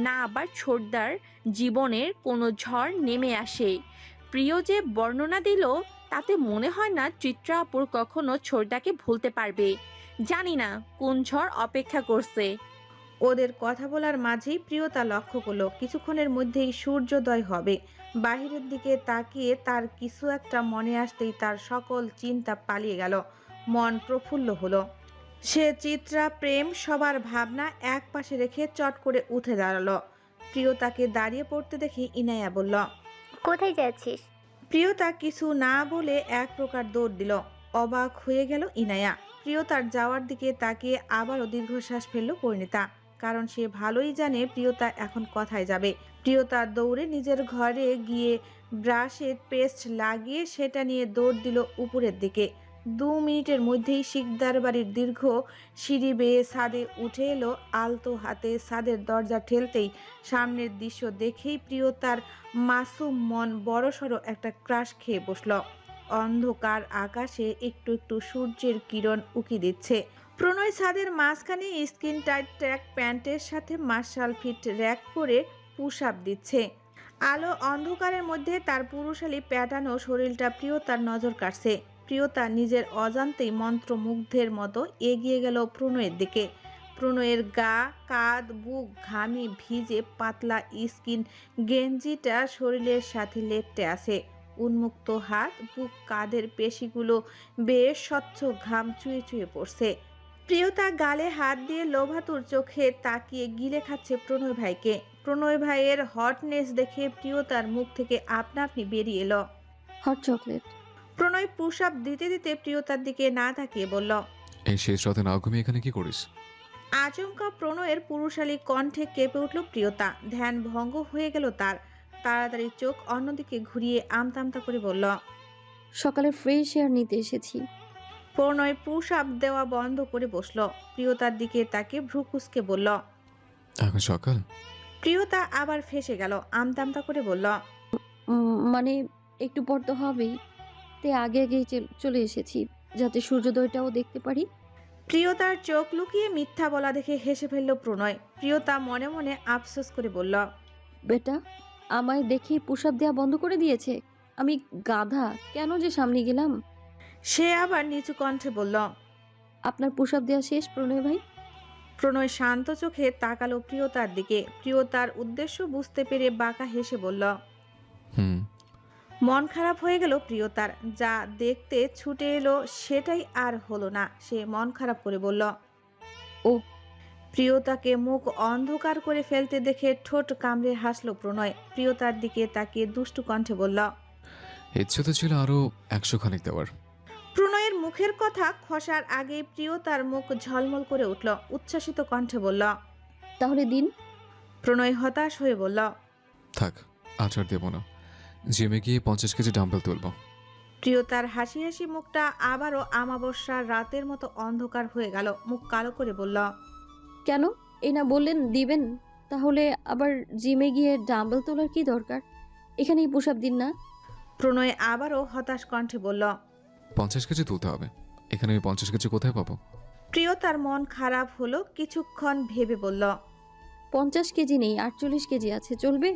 না আবার ছোটদার জীবনের কোনো ঝড় নেমে আসে। প্রিয় যে বর্ণনা দিল, তাতে মনে হয় না চিত্রা আপুর কখনো ছোটদাকে ভুলতে পারবে। জানি না কোন ঝড় অপেক্ষা করছে। ওদের কথা বলার মাঝেই প্রিয়তা লক্ষ্য করলো কিছুক্ষণের মধ্যেই সূর্যোদয় হবে। বাহিরের দিকে তাকিয়ে তার কিছু একটা মনে আসতেই তার সকল চিন্তা পালিয়ে গেল, মন প্রফুল্ল হলো। সে চিত্রা, প্রেম সবার ভাবনা এক পাশে রেখে চট করে উঠে দাঁড়ালো। প্রিয়তাকে দাঁড়িয়ে পড়তে দেখে ইনায়া বলল, কোথায় যাচ্ছিস? প্রিয়তা কিছু না বলে এক প্রকার দৌড় দিল। অবাক হয়ে গেল ইনায়া। প্রিয়তার যাওয়ার দিকে তাকিয়ে আবারও দীর্ঘশ্বাস ফেলল পরিণীতা, কারণ সে ভালোই জানে প্রিয়তা এখন কোথায় যাবে। প্রিয়তা দৌড়ে নিজের ঘরে গিয়ে ব্রাশের পেস্ট লাগিয়ে সেটা নিয়ে দৌড় দিল উপরের দিকে। 2 মিনিটের মধ্যেই শিকদার বাড়ির দীর্ঘ সিঁড়ি বেয়ে ছাদে উঠে এলো। আলতো হাতে ছাদের দরজা ঠেলতেই সামনের দৃশ্য দেখেই প্রিয়তার মাসুম মন বড়সড় একটা ক্রাশ খেয়ে বসল। অন্ধকার আকাশে একটু একটু সূর্যের কিরণ উকি দিচ্ছে। প্রণয় ছাদের মাঝখানে স্কিন টাইট ট্র্যাক প্যান্টের সাথে মার্শাল ফিট র্যাক পরে পুশ আপ দিচ্ছে। আলো অন্ধকারের মধ্যে তার পুরুষালী প্যাটানো শরীরটা প্রিয়তার নজর কাটছে। প্রিয়তা নিজের অজান্তেই মন্ত্রমুগ্ধের মতো এগিয়ে গেল প্রণয়ের দিকে। প্রণয়ের গা, কাঁধ, বুক ঘামে ভিজে, পাতলা স্কিন গেঞ্জিটা শরীরের সাথে লেপ্টে আছে। উন্মুক্ত হাত, বুক, কাঁধের পেশিগুলো বেশ স্বচ্ছ ঘাম চুয়ে চুয়ে পড়ছে। প্রিয়তা গালে হাত দিয়ে লোভাতুর চোখে তাকিয়ে গিলে খাচ্ছে প্রণয় ভাইকে। প্রণয় ভাইয়ের হটনেস দেখে প্রিয়তার মুখ থেকে আপনা আপনি বেরিয়ে এলো, হট চকলেট। প্রণয় পুশ আপ দিতে দিতে প্রিয়তার দিকে না তাকিয়ে বলল, এই শেষ রাতে না ঘুমিয়ে এখানে কি করিস? আচমকা প্রণয়ের পুরুষালী কণ্ঠে কেঁপে উঠল প্রিয়তা। ধ্যান ভঙ্গ হয়ে গেল তার। তাড়াতাড়ি চোখ অন্যদিকে ঘুরিয়ে আমতা আমতা করে বলল, সকালে ফ্রেশ এয়ার নিতে এসেছি। প্রণয় পুশ আপ দেওয়া বন্ধ করে বসল। প্রিয়তার দিকে তাকে ভ্রু কুঁচকে বলল, এখন সকাল? প্রিয়তা আবার ফেঁসে গেল, আমতা আমতা করে বলল, মানে একটু পর তো হবেই, তাই আগে আগেই চলে এসেছি যাতে সূর্যোদয়টাও দেখতে পারি। প্রিয়তার চোখ লুকিয়ে মিথ্যা বলা দেখে হেসে ফেলল প্রণয়। প্রিয়তা মনে মনে আফসোস করে বলল, বেটা আমায় দেখে পুশ আপ দেওয়া বন্ধ করে দিয়েছে। আমি গাধা, কেন যে সামনে গেলাম। সে আবার নিচু কণ্ঠে বলল, আপনার পুশ আপ দেওয়া শেষ প্রণয় ভাই। প্রণয় শান্ত চোখে তাকালো প্রিয়তার দিকে। প্রিয়তার উদ্দেশ্য বুঝতে পেরে বাঁকা হেসে বলল, হুম। মন খারাপ হয়ে গেল প্রিয়তার। যা দেখতে ছুটে এলো সেটাই আর হলো না। সে মন খারাপ করে বলল, ও। প্রিয়তাকে মুখ অন্ধকার করে ফেলতে দেখে ঠোঁট কামড়ে হাসলো প্রণয়। প্রিয়তার দিকে তাকিয়ে দুষ্টু কণ্ঠে বলল, ইচ্ছে তো ছিল আরো 100 খানিক দেওয়ার। প্রণয়ের মুখের কথা খসার আগে প্রিয়তার মুখ ঝলমল করে উঠল। উচ্ছ্বাসিত কণ্ঠে বলল, তাহলে দিন। প্রণয় হতাশ হয়ে বলল, থাক, আচার দেব না। জিমে গিয়ে 50 কেজি ডাম্বেল তুলব। প্রিয়তার হাসি হাসি মুখটা আবারও আমাবস্যার রাতের মতো অন্ধকার হয়ে গেল। মুখ কালো করে বলল, কেন? এই না বললেন দিবেন, তাহলে আবার জিমে গিয়ে ডাম্বেল তোলার কি দরকার? এখানেই পুশ আপ দিন না। প্রণয় আবারও হতাশ কণ্ঠে বলল, 50 কেজি তুলতে হবে। এখানে আমি 50 কেজি কোথায় পাবো? প্রিয়তার মন খারাপ হলো। কিছুক্ষণ ভেবে বলল, 50 কেজি নেই, 48 কেজি আছে, চলবে?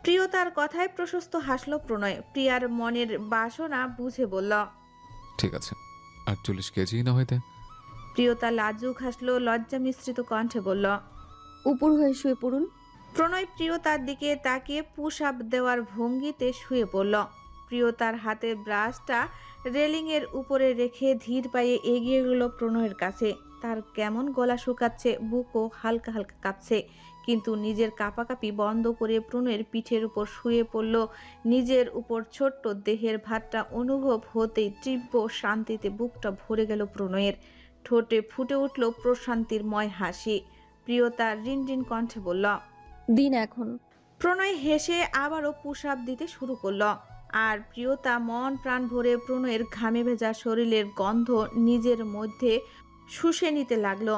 প্রিয়তার কথায় প্রশস্ত হাসলো প্রণয়। প্রিয়ার মনের বাসনা বুঝে বলল, ঠিক আছে, 48 কেজি না হইতে। প্রিয়তা লাজুক হাসলো। লজ্জা মিশ্রিত কণ্ঠে বলল, উপর হয়ে শুয়ে পড়ুন। প্রণয় প্রিয়তার দিকে তাকিয়ে পুশ আপ দেওয়ার ভঙ্গিতে শুয়ে পড়ল। প্রিয়তার হাতের ব্রাশটা রেলিংয়ের উপরে রেখে ধীর পায়ে এগিয়ে গেল প্রণয়ের কাছে। তার কেমন গলা শুকাচ্ছে, বুকও হালকা হালকা কাঁপছে, কিন্তু নিজের কাঁপাকাঁপি বন্ধ করে প্রণয়ের পিঠের উপর শুয়ে পড়ল। নিজের উপর ছোট্ট দেহের ভারটা অনুভব হতেই তীব্র শান্তিতে বুকটা ভরে গেল প্রণয়ের। ঠোঁটে ফুটে উঠল প্রশান্তিরময় হাসি। প্রিয়তা রিনরিন কণ্ঠে বলল, দিন এখন। প্রণয় হেসে আবারও পুশ আপ দিতে শুরু করলো। আর প্রিয়তা মন প্রাণ ভরে প্রণয়ের ঘামে ভেজা শরীরের গন্ধ নিজের মধ্যে শুষে নিতে লাগলো।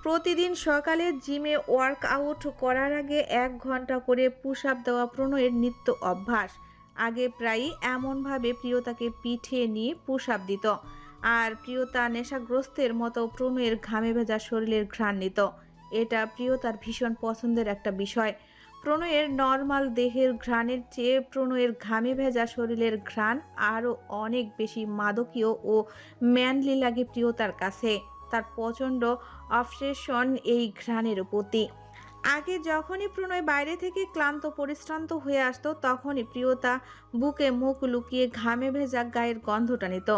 প্রতিদিন সকালে জিমে ওয়ার্কআউট করার আগে 1 ঘন্টা করে পুশ আপ দেওয়া প্রণয়ের নিত্য অভ্যাস। আগে প্রায়ই এমনভাবে প্রিয়তাকে পিঠে নিয়ে পুশ আপ দিত, আর প্রিয়তা নেশাগ্রস্তের মতো প্রণয়ের ঘামে ভেজা শরীরের ঘ্রাণ নিত। এটা প্রিয়তার ভীষণ পছন্দের একটা বিষয়। প্রণয়ের নর্মাল দেহের ঘ্রাণের চেয়ে প্রণয়ের ঘামে ভেজা শরীরের ঘ্রাণ আরও অনেক বেশি মাদকীয় ও ম্যানলি লাগে প্রিয়তার কাছে। তার প্রচণ্ড অবসেশন এই ঘ্রাণের প্রতি। আগে যখনই প্রণয় বাইরে থেকে ক্লান্ত পরিশ্রান্ত হয়ে আসতো তখনই প্রিয়তা বুকে মুখ লুকিয়ে ঘামে ভেজা গায়ের গন্ধটা নিত।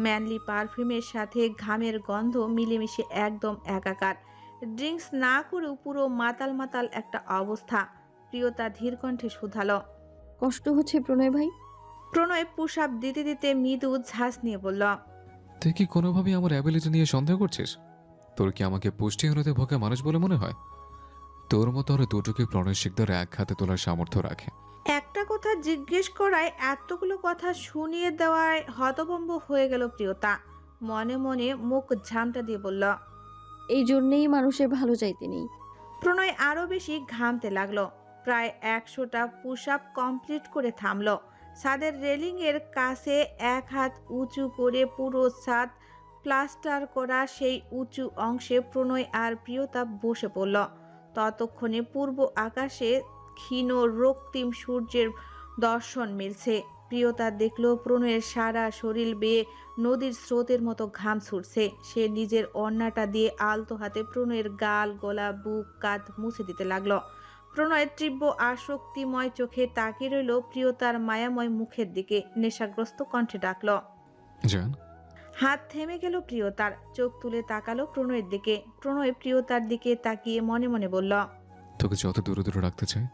ম্যানলি পারফিউমের সাথে ঘামের গন্ধ মিলেমিশে একদম একাকার। ড্রিঙ্কস না করেও পুরো মাতাল মাতাল একটা অবস্থা। প্রিয়তা ধীর কণ্ঠে শুধালো। কষ্ট হচ্ছে প্রণয় ভাই? প্রণয় পুশ আপ দিতে দিতে মৃদু ঝাঁস নিয়ে বলল, তুই কি কোনোভাবেই আমার অ্যাবিলিটি নিয়ে সন্দেহ করছিস? তোর কি আমাকে পুষ্টিহীনতে ভোগে মানুষ বলে মনে হয়? তোর মতো আরো দুটোকে প্রণয় শিকদার এক হাতে তোলার সামর্থ্য রাখে। একটা কথা জিজ্ঞেস করায় এতগুলো কথা শুনিয়ে দেওয়ায় হতভম্ব হয়ে গেল প্রিয়তা। মনে মনে মুখ ঝামটা দিয়ে বলল, এই জন্যেই মানুষের ভালো চাইতে নেই। প্রণয় আরো বেশি ঘামতে লাগলো। প্রায় 100টা পুশ আপ কমপ্লিট করে থামলো। ছাদের রেলিং এর কাছে এক হাত উঁচু করে পুরো ছাদ প্লাস্টার করা সেই উঁচু অংশে প্রণয় আর প্রিয়তা বসে পড়ল। ততক্ষণে পূর্ব আকাশে ক্ষীণ রক্তিম সূর্যের দর্শন মিলছে। প্রিয়তা দেখল প্রণয়ের সারা শরীর বেয়ে নদীর স্রোতের মতো ঘাম ছুটছে। সে নিজের ওড়নাটা দিয়ে আলতো হাতে প্রণয়ের গাল, গলা, বুক, কাঁধ মুছে দিতে লাগলো। প্রণয়ের তীব্র আসক্তিময় চোখে তাকিয়ে রইল প্রিয়তার মায়াময় মুখের দিকে। নেশাগ্রস্ত কণ্ঠে ডাকল, জান। হাত থেমে গেল প্রিয়তার। চোখ তুলে তাকালো প্রণয়ের দিকে। প্রণয় প্রিয়তার দিকে তাকিয়ে মনে মনে বলল, তোকে যত দূরে দূরে রাখতে চাই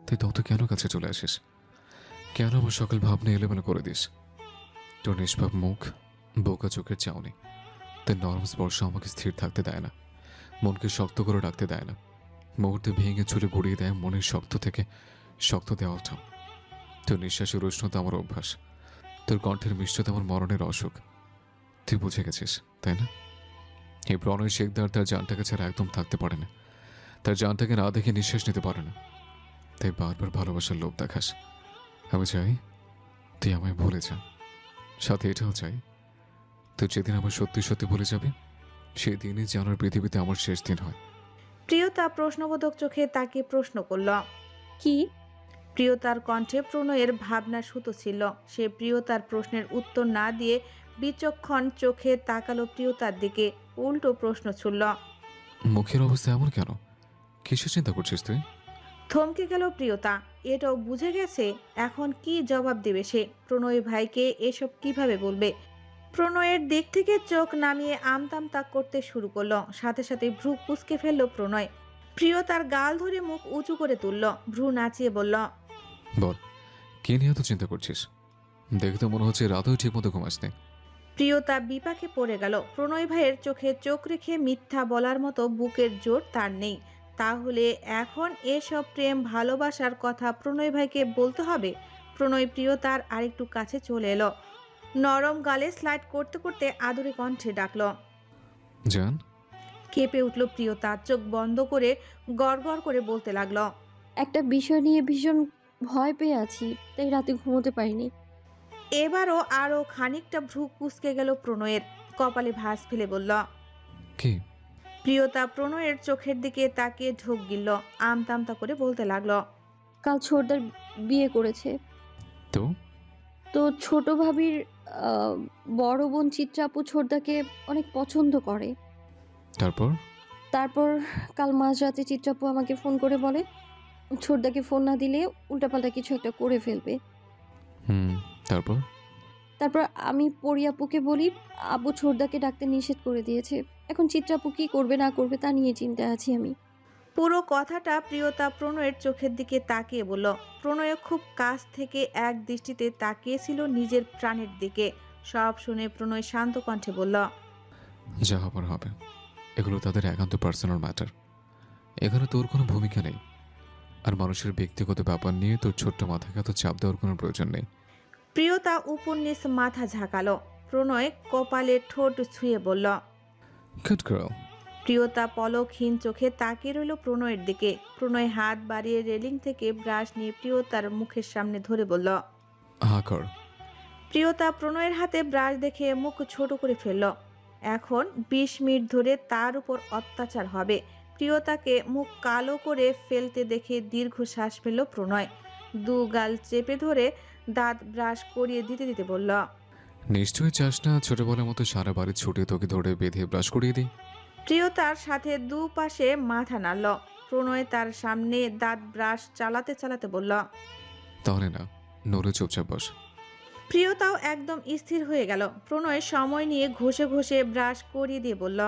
তুই তত কেন কাছে চলে আসিস? কেন আমার সকল ভাবনা এলোমেলো করে দিস? তোর নিষ্পাপ মুখ, বোকা চোখের চাউনি, তোর নরম স্পর্শ আমাকে স্থির থাকতে দেয় না, মনকে শক্ত করে রাখতে দেয় না। মুহূর্তে ভেঙে চুরে গড়িয়ে দেয় মনের শক্ত থেকে শক্ত দেওয়ালটা। তোর নিঃশ্বাসের উষ্ণতা আমার অভ্যাস, তোর কণ্ঠের মিষ্টতা আমার মরণের অসুখ। তুই বুঝে গেছিস তাই না? এই প্রণয় শেখদার তার জানটাকে ছাড়া একদম থাকতে পারে না। তার জানটাকে না দেখে নিঃশ্বাস নিতে পারে না। তাই বারবার ভালোবাসার লোভ দেখাস। আমি চাই তুই আমায় ভুলে যা। সাথে এটাও চাই তুই যেদিন আমার সত্যি সত্যি ভুলে যাবি সেই দিনই যেন পৃথিবীতে আমার শেষ দিন হয়। প্রিয়তা প্রশ্নবোধক চোখে তাকে প্রশ্ন করল, কি? প্রিয়তার কণ্ঠে প্রণয়ের ভাবনার সুতো ছিল। সে প্রিয়তার প্রশ্নের উত্তর না দিয়ে বিচক্ষণ চোখে তাকালো প্রিয়তার দিকে। উল্টো প্রশ্ন ছুড়ল, মুখের অবস্থা এমন কেন? কিসের চিন্তা করছিস তুই? থমকে গেল প্রিয়তা। এটাও বুঝে গেছে এখন কি জবাব দেবে সে। প্রণয় ভাইকে এসব কিভাবে বলবে? প্রণয়ের দিক থেকে চোখ নামিয়ে আমতামতা করতে শুরু করলো। সাথে সাথে ভ্রু কুঁচকে ফেললো প্রণয়। প্রিয়তার গাল ধরে মুখ উঁচু করে তুলল। ভ্রু নাচিয়ে বলল, বল, কে নিয়ে এত চিন্তা করছিস? দেখে তো মনে হচ্ছে রাতেও ঠিক মতো ঘুমাসনি। প্রিয়তা বিপাকে পড়ে গেল। প্রণয় ভাইয়ের চোখে চোখ রেখে মিথ্যা বলার মতো বুকের জোর তার নেই। তাহলে এখন এসব প্রেম ভালোবাসার কথা প্রণয় ভাইকে বলতে হবে? প্রণয় প্রিয়তার আরেকটু কাছে চলে এলো। নরম গালে স্লাইড করতে করতে আদুরে কণ্ঠে ডাকল, জান। কেঁপে উঠল প্রিয়তা। চোখ বন্ধ করে গড়গড় করে বলতে লাগলো, একটা বিষয় নিয়ে ভীষণ ভয় পেয়ে আছি, তাই রাতে ঘুমোতে পারিনি। এবারও আরো খানিকটা ভ্রু কুঁচকে গেল প্রণয়ের। কপালে ভাঁজ ফেলে বলল, কি? প্রিয়তা প্রণয়ের চোখের দিকে তাকিয়ে ঢোক গিলল। আমতামতা করে বলতে লাগলো, কাল ছোটদার বিয়ে করেছে। তো তো ছোট ভাবির বড় বোন চিত্রা আপু ছোটদাকে অনেক পছন্দ করে। তারপর কাল মাঝরাতে চিত্রাপু আমাকে ফোন করে বলে ছোটদাকে ফোন না দিলে উল্টাপাল্টা কিছু একটা করে ফেলবে। তারপর আমি পরিয়াপুকে বলি আবু ছোটদাকে ডাকতে নিষেধ করে দিয়েছে। এখন চিত্রাপু কি করবে না করবে তা নিয়ে চিন্তায় আছি আমি। পুরো কথাটা প্রিয়তা প্রণয়ের চোখের দিকে তাকিয়ে বলল। প্রণয় খুব কাছ থেকে এক দৃষ্টিতে তাকিয়েছিল নিজের প্রাণের দিকে। সব শুনে প্রণয় শান্ত কণ্ঠে বলল, যা হবার হবে, এগুলো তাদের একান্ত পার্সোনাল ম্যাটার। এখানে তোর কোনো ভূমিকা নেই। আর মানুষের ব্যক্তিগত ব্যাপার নিয়ে তোর ছোট্ট মাথাকে এত চাপ দেওয়ার কোনো প্রয়োজন নেই। প্রিয়তা উপন্যাস মাথা ঝাঁকালো। প্রণয় কপালে ঠোঁট ছুঁয়ে বলল, গুড গার্ল। প্রিয়তা পলকহীন চোখে তাকিয়ে রইল প্রণয়ের দিকে। প্রণয় হাত বাড়িয়ে রেলিং থেকে ব্রাশ নিয়ে প্রিয়তার মুখের সামনে ধরে বলল, হা কর। প্রিয়তা প্রণয়ের হাতে ব্রাশ দেখে মুখ ছোট করে ফেলল। এখন 20 মিনিট ধরে তার উপর অত্যাচার হবে। প্রিয়তাকে মুখ কালো করে ফেলতে দেখে দীর্ঘশ্বাস ফেলল প্রণয়। দু গাল চেপে ধরে দাঁত ব্রাশ করিয়ে দিতে দিতে বলল, নিশ্চয়ই চাস না ছোটবেলার মতো সারা বাড়ি ছুটে তোকে ধরে বেঁধে ব্রাশ করিয়ে দিই? প্রিয়তার সাথে দুপাশে মাথা নাড়ল। প্রণয় তার সামনে দাঁত ব্রাশ চালাতে চালাতে বলল। তাহলে না, নড়ে চুপচাপ বস। প্রিয়তাও একদম স্থির হয়ে গেল। প্রণয় সময় নিয়ে ঘষে ঘষে ব্রাশ করিয়ে দিয়ে বলল।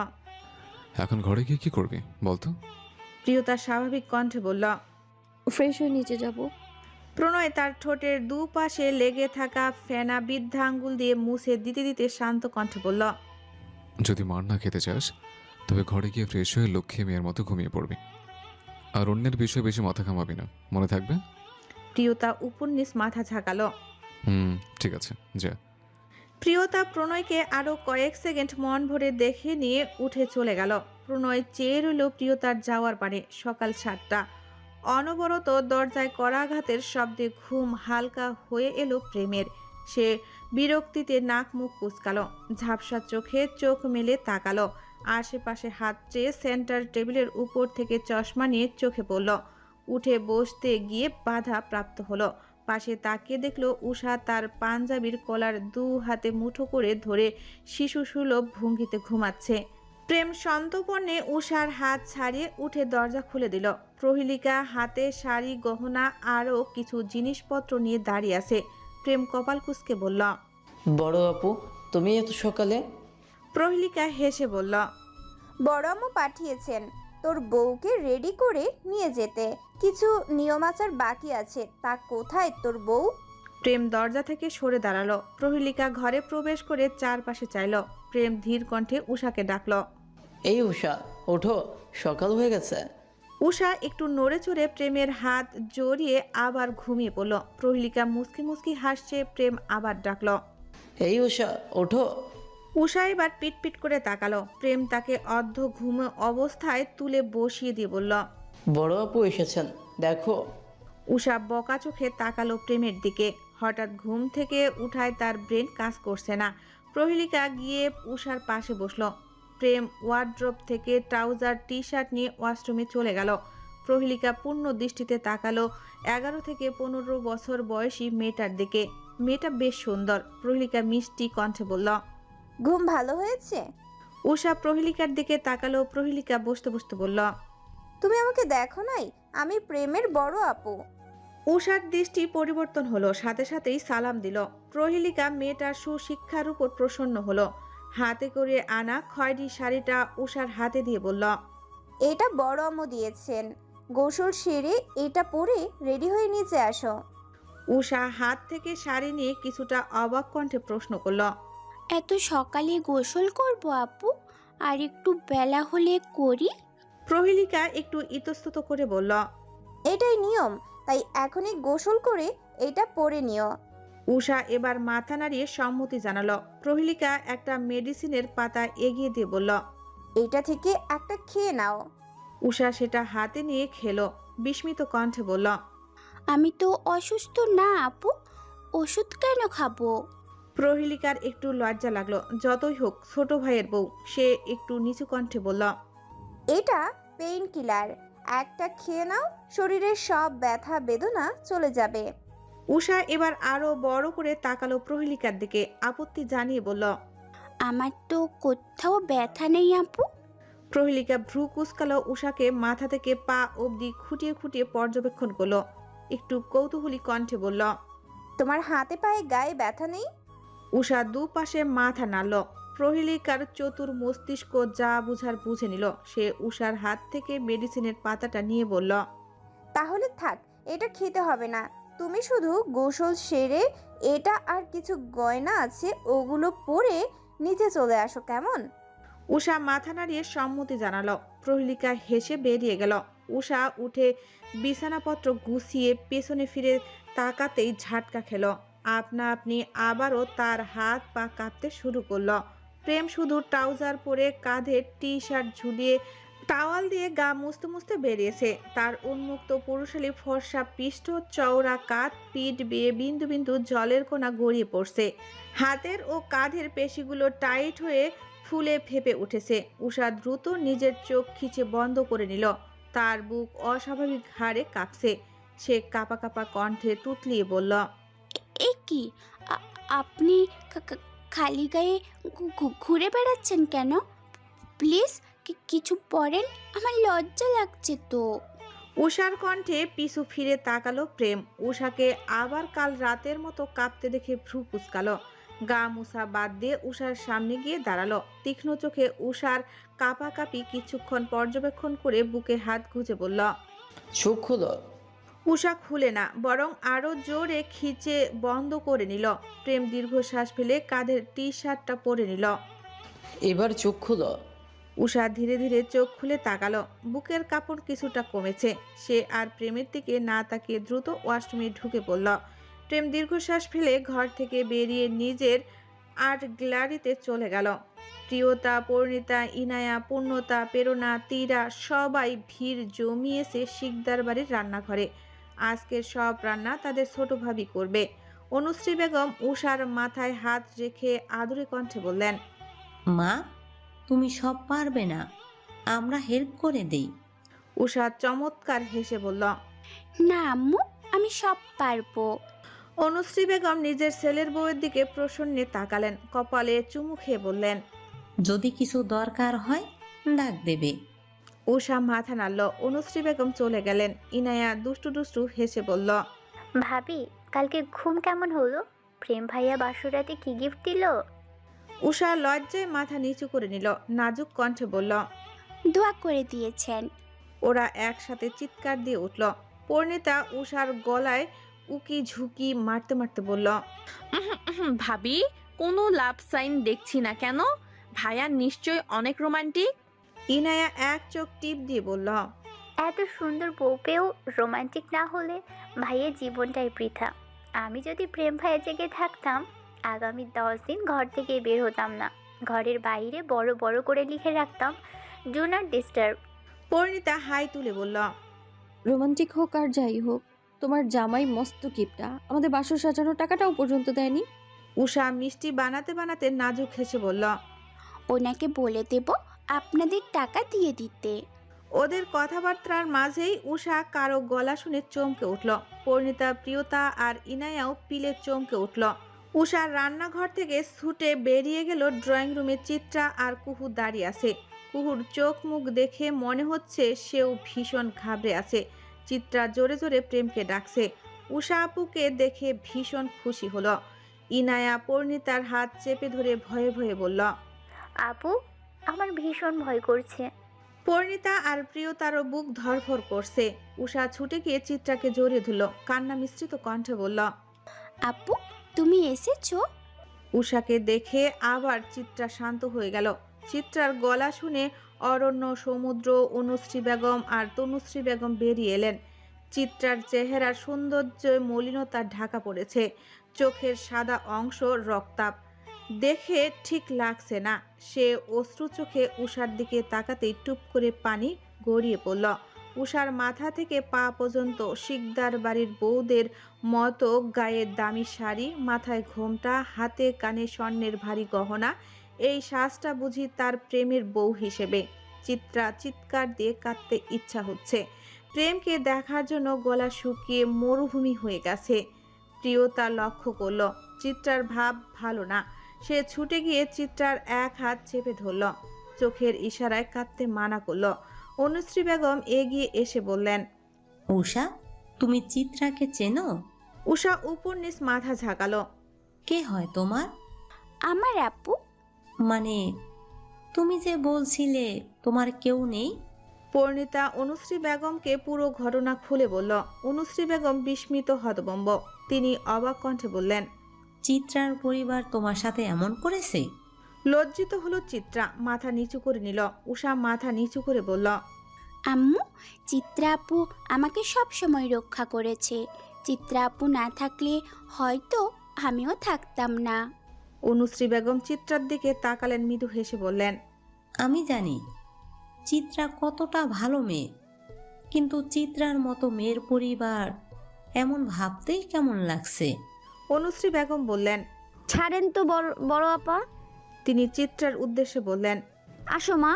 এখন ঘরে গিয়ে কি করবি বলতো? প্রিয়তা স্বাভাবিক কণ্ঠে বলল। ফ্রেশ হয়ে নিচে যাব। প্রণয় তার ঠোঁটের দুপাশে লেগে থাকা ফেনা বৃদ্ধা আঙ্গুল দিয়ে মুছে দিতে দিতে শান্ত কণ্ঠে বলল। যদি মার না খেতে চাস তবে ঘরে গিয়ে ফ্রেশ হয়ে লক্ষ্মী মেয়ের মতো ঘুমিয়ে পড়বি, আর অন্যের বিষয়ে বেশি মাথা ঘামাবি না, মনে থাকবে? প্রিয়তা উপর নিচ মাথা ঝাঁকালো। ঠিক আছে, যা। প্রিয়তা প্রণয়কে আরো কয়েক সেকেন্ড মন ভরে দেখে নিয়ে উঠে চলে গেল। প্রণয় চেয়ে রইল প্রিয়তার যাওয়ার পারে। সকাল 7টা। অনবরত দরজায় করাঘাতের শব্দে ঘুম হালকা হয়ে এলো প্রেমের। সে বিরক্তিতে নাক মুখ কুচকালো, ঝাপসা চোখে চোখ মেলে তাকালো। আশেপাশে হাত চেয়ে সেন্টার টেবিলের উপর থেকে চশমা নিয়ে চোখে পড়ল। উঠে বসতে গিয়ে বাধা প্রাপ্ত হলো। পাশে তাকিয়ে দেখল উষা তার পাঞ্জাবির কলার 2 হাতে মুঠো করে ধরে শিশু সুলভ ভঙ্গিতে ঘুমাচ্ছে। প্রেম সন্তর্পণে উষার হাত ছাড়িয়ে উঠে দরজা খুলে দিল। প্রহেলিকা হাতে শাড়ি গহনা আরও কিছু জিনিসপত্র নিয়ে দাঁড়িয়ে আছে। প্রেম কপাল কুঁচকে বলল। বড় আপু, তুমি এত সকালে? প্রহেলিকা হেসে বলল। বড় আম্মু পাঠিয়েছেন তোর বউকে রেডি করে নিয়ে যেতে। কিছু নিয়ম আচার বাকি আছে, তা কোথায় তোর বউ? প্রেম দরজা থেকে সরে দাঁড়ালো। প্রহেলিকা ঘরে প্রবেশ করে চারপাশে চাইল। প্রেম ধীর কণ্ঠে উষাকে ডাকল। এই উষা, ওঠো, সকাল হয়ে গেছে। উষা একটু নড়ে চড়ে প্রেমের হাত জড়িয়ে আবার ঘুমিয়ে পড়ল। প্রহেলিকা মুচকি মুচকি হাসছে। প্রেম আবার ডাকল। এই উষা, ওঠো। উষা এবার পিটপিট করে তাকালো। প্রেম তাকে অর্ধ ঘুম অবস্থায় তুলে বসিয়ে দিয়ে বলল। বড় আপু এসেছেন, দেখো। উষা বকা চোখে তাকালো প্রেমের দিকে। হঠাৎ ঘুম থেকে উঠায় তার ব্রেন কাজ করছে না। প্রহেলিকা গিয়ে উষার পাশে বসলো। প্রেম ওয়ার্ড্রোব থেকে ট্রাউজার টি শার্ট নিয়ে ওয়াশরুমে চলে গেল। প্রহেলিকা পূর্ণ দৃষ্টিতে তাকালো 11 থেকে 15 বছর বয়সী মেয়েটার দিকে। মেয়েটা বেশ সুন্দর। প্রহেলিকা মিষ্টি কণ্ঠে বলল। ঘুম ভালো হয়েছে? উষা প্রহেলিকার দিকে তাকালো। প্রহেলিকা বসতে বসতে বলল। তুমি আমাকে দেখো নাই? আমি প্রেমের বড় আপু। উষার দৃষ্টি পরিবর্তন হলো, সাথে সাথেই সালাম দিল। প্রহেলিকা মেয়েটার সুশিক্ষার উপর প্রসন্ন হলো। হাতে করে আনা খয়েরি শাড়িটা উষার হাতে দিয়ে বলল। এটা বড় আম্মু দিয়েছেন, গোসল সেরে এটা পরে রেডি হয়ে নিচে আসো। উষা হাত থেকে শাড়ি নিয়ে কিছুটা অবাক কণ্ঠে প্রশ্ন করল। এত সকালে গোসল করব আপু? আর একটু বেলা হলে করি? প্রহেলিকা একটু ইতস্তত করে বলল। এটাই নিয়ম, তাই এখনই গোসল করে এটা পরে নিও। উষা এবার মাথা নাড়িয়ে সম্মতি জানালো। প্রহেলিকা একটা মেডিসিনের পাতা এগিয়ে দিয়ে বলল। এটা থেকে একটা খেয়ে নাও। উষা সেটা হাতে নিয়ে খেলো। বিস্মিত কণ্ঠে বলল। আমি তো অসুস্থ না আপু, ওষুধ কেন খাবো? প্রহেলিকার একটু লজ্জা লাগলো। যতই হোক ছোট ভাইয়ের বউ, সে একটু নিচু কণ্ঠে বলল। এটা পেইন কিলার, একটা খেয়ে নাও, শরীরের সব ব্যথা বেদনা চলে যাবে। উষা এবার আরো বড় করে তাকালো প্রহেলিকার দিকে। আপত্তি জানিয়ে বলল। আমার তো কোথাও ব্যথা নেই আপু। প্রহেলিকা ভ্রু কুচকালো। উষাকে মাথা থেকে পা অবধি খুঁটিয়ে খুঁটিয়ে পর্যবেক্ষণ করলো। একটু কৌতূহলী কণ্ঠে বলল। তোমার হাতে পায়ে গায়ে ব্যথা নেই? উষা দুপাশে মাথা নাড়ল। প্রহেলিকার চতুর মস্তিষ্ক যা বুঝার বুঝে নিল। সে উষার হাত থেকে মেডিসিনের পাতাটা নিয়ে বলল। তাহলে থাক, এটা খেতে হবে না। তুমি শুধু গোসল সেরে এটা আর কিছু গয়না আছে ওগুলো পরে নিচে চলে আসো, কেমন? উষা মাথা নাড়িয়ে সম্মতি জানালো। প্রহেলিকা হেসে বেরিয়ে গেল। উষা উঠে বিছানাপত্র গুছিয়ে পেছনে ফিরে তাকাতেই ঝাটকা খেল। আপনা আপনি আবারও তার হাত পা কাঁপতে শুরু করলো। প্রেম শুধু ট্রাউজার পরে কাঁধে টি শার্ট ঝুলিয়ে টাওয়াল দিয়ে গা মুছতে মুছতে বেরিয়েছে। তার উন্মুক্ত পুরুষালী ফর্সা পৃষ্ঠ, চওড়া কাঁধ, পিঠ বেয়ে বিন্দু বিন্দু জলের কোনা গড়িয়ে পড়ছে। হাতের ও কাঁধের পেশিগুলো টাইট হয়ে ফুলে ফেপে উঠেছে। উষা দ্রুত নিজের চোখ খিচে বন্ধ করে নিল। তার বুক অস্বাভাবিক হারে কাঁপছে। সে কাঁপা কাঁপা কণ্ঠে তুতলিয়ে বলল। এ কি আপনি খালি গায়ে ঘুরে বেড়াচ্ছেন কেন? প্লিজ কিছু পরেন, আমার লজ্জা লাগছে তো। উষার কণ্ঠে পিছু ফিরে তাকালো প্রেম। উষাকে আবার কাল রাতের মতো কাঁপতে দেখে ভ্রু কুচকালো। গা মুছা বাদ দিয়ে উষার সামনে গিয়ে দাঁড়ালো। তীক্ষ্ণ চোখে উষার কাঁপাকাঁপি কিছুক্ষণ পর্যবেক্ষণ করে বুকে হাত গুজে বলল, চোখ খুলো। উষা খুলে না, বরং আরো জোরে খিচে বন্ধ করে নিল। প্রেম দীর্ঘশ্বাস ফেলে কাঁধের টি শার্টটা পরে নিল। এবার চোখ খুলো। উষা ধীরে ধীরে চোখ খুলে তাকালো। বুকের কাপড় কিছুটা কমেছে। সে আর প্রেমের দিকে না তাকিয়ে দ্রুত ওয়াশরুমে ঢুকে পড়ল। প্রেম দীর্ঘশ্বাস ফেলে ঘর থেকে বেরিয়ে নিজের আর্ট গ্যালারিতে চলে গেল। প্রিয়তা, পরিণীতা, ইনায়া, পূর্ণতা, প্রেরণা, তীরা সবাই ভিড় জমিয়েছে শিকদার বাড়ির রান্নাঘরে। আজকের সব রান্না তাদের ছোট ভাবি করবে। অনুশ্রী বেগম উষার মাথায় হাত রেখে আদুরে কণ্ঠে বললেন, মা, তুমি সব পারবে না, আমরা হেল্প করে দেই। উষা চমৎকার হেসে বলল, না আম্মু, আমি সব পারবো। অনুশ্রী বেগম নিজের ছেলের বউয়ের দিকে প্রসন্নে তাকালেন। কপালে চুমু খেয়ে বললেন, যদি কিছু দরকার হয় ডাক দেবে। উষা মাথা নাড়ল। অনুশ্রী বেগম চলে গেলেন। ইনায়া দুষ্টু দুষ্টু হেসে বলল, ভাবি, কালকে ঘুম কেমন হলো? প্রেম ভাইয়া বাসুরাতে কি গিফট দিল? উষা লজ্জায় মাথা নিচু করে নিল। নাজুক কণ্ঠে বলল, দোয়া করে দিয়েছেন। ওরা একসাথে চিৎকার দিয়ে উঠল। পরিণীতা উষার গলায় উকি ঝুঁকি মারতে মারতে বলল, ভাবি, কোনো লাভ সাইন দেখছি না কেন? ভাইয়া নিশ্চয় অনেক রোমান্টিক। ইনায়া এক চোখ টিপ দিয়ে বলল, এত সুন্দর বউ পেয়েও রোমান্টিক না হলে ভাইয়ের জীবনটাই বৃথা। আমি যদি প্রেম ভাইয়া জেগে থাকতাম, আগামী 10 দিন ঘর থেকে বের হতাম না। ঘরের বাইরে বড় বড় করে লিখে রাখতাম, ডু নট ডিস্টার্ব। পরিণীতা হাই তুলে বলল, রোমান্টিক হোক আর যাই হোক, তোমার জামাই মস্ত কিপটা, আমাদের বাসর সাজানোর টাকাটাও পর্যন্ত দেয়নি। উষা মিষ্টি বানাতে বানাতে নাজুক হেসে বলল, ওনাকে বলে দেব আপনাদের টাকা দিয়ে দিতে। ওদের কথাবার্তার মাঝেই উষা কারো গলা শুনে চমকে উঠল। পরিণীতা, প্রিয়তা আর ইনায়াও পিলে চমকে উঠল। উষা রান্নাঘর থেকে ছুটে বেরিয়ে গেল। ড্রয়িং রুমে চিত্রা আর কুহু দাঁড়িয়ে আছে। কুহুর চোখ মুখ দেখে মনে হচ্ছে সেও ভীষণ ঘাবড়ে আছে। চিত্রা জোরে জোরে প্রেমকে ডাকছে। উষা আপুকে দেখে ভীষণ খুশি হলো। ইনায়া পরিণীতার হাত চেপে ধরে ভয়ে ভয়ে বলল, আপু, আমার ভীষণ ভয় করছে। পরিণীতা আর প্রিয়তারও বুক ধরফর করছে। উষা ছুটে গিয়ে চিত্রাকে জড়িয়ে ধরল। কান্না মিশ্রিত কণ্ঠে বলল, আপু, তুমি এসেছো? উষাকে দেখে আবার চিত্রা শান্ত হয়ে গেল। চিত্রার গলা শুনে অরণ্য, সমুদ্র, অনুশ্রী বেগম আর তনুশ্রী বেগম বেরিয়ে এলেন। চিত্রার চেহারার সৌন্দর্যে মলিনতা ঢাকা পড়েছে। চোখের সাদা অংশ রক্তাভ দেখে ঠিক লাগছে না। সে অশ্রু চোখে উষার দিকে তাকাতেই টুপ করে পানি গড়িয়ে পড়ল। উষার মাথা থেকে পা পর্যন্ত শিকদার বাড়ির বউদের মতো গায়ে দামি শাড়ি, মাথায় ঘোমটা, হাতে কানে স্বর্ণের ভারী গহনা। এই সাজটা বুঝি তার প্রেমের বউ হিসেবে। চিত্রা চিৎকার দিয়ে কাঁদতে ইচ্ছা হচ্ছে। প্রেমকে দেখার জন্য গলা শুকিয়ে মরুভূমি হয়ে গেছে। প্রিয়তা লক্ষ্য করল চিত্রার ভাব ভালো না। সে ছুটে গিয়ে চিত্রার এক হাত চেপে ধরল। চোখের ইশারায় কাঁদতে মানা করল। অনুশ্রী বেগম এগিয়ে এসে বললেন, উষা, তুমি চিত্রাকে চেনো? উষা উপর নিচ মাথা ঝাঁকালো। কে হয় তোমার? আমার আপু। মানে তুমি যে বলছিলে তোমার কেউ নেই। পরিণীতা অনুশ্রী বেগমকে পুরো ঘটনা খুলে বলল। অনুশ্রী বেগম বিস্মিত হতভম্ব। তিনি অবাক কণ্ঠে বললেন, চিত্রার পরিবার তোমার সাথে এমন করেছে? লজ্জিত হলো চিত্রা। মাথা নিচু করে নিল। উষা মাথা নিচু করে বলল, আম্মু, চিত্রা আপু আমাকে সব সময় রক্ষা করেছে। চিত্রা আপু না থাকলে হয়তো আমিও থাকতাম না। অনুশ্রী বেগম চিত্রার দিকে তাকালেন, মৃদু হেসে বললেন, আমি জানি চিত্রা কতটা ভালো মেয়ে, কিন্তু চিত্রার মতো মেয়ের পরিবার এমন ভাবতেই কেমন লাগছে। অনুশ্রী বেগম বললেন, ছাড়েন তো বড় আপা। তিনি চিত্রার উদ্দেশ্যে বললেন, আসো মা।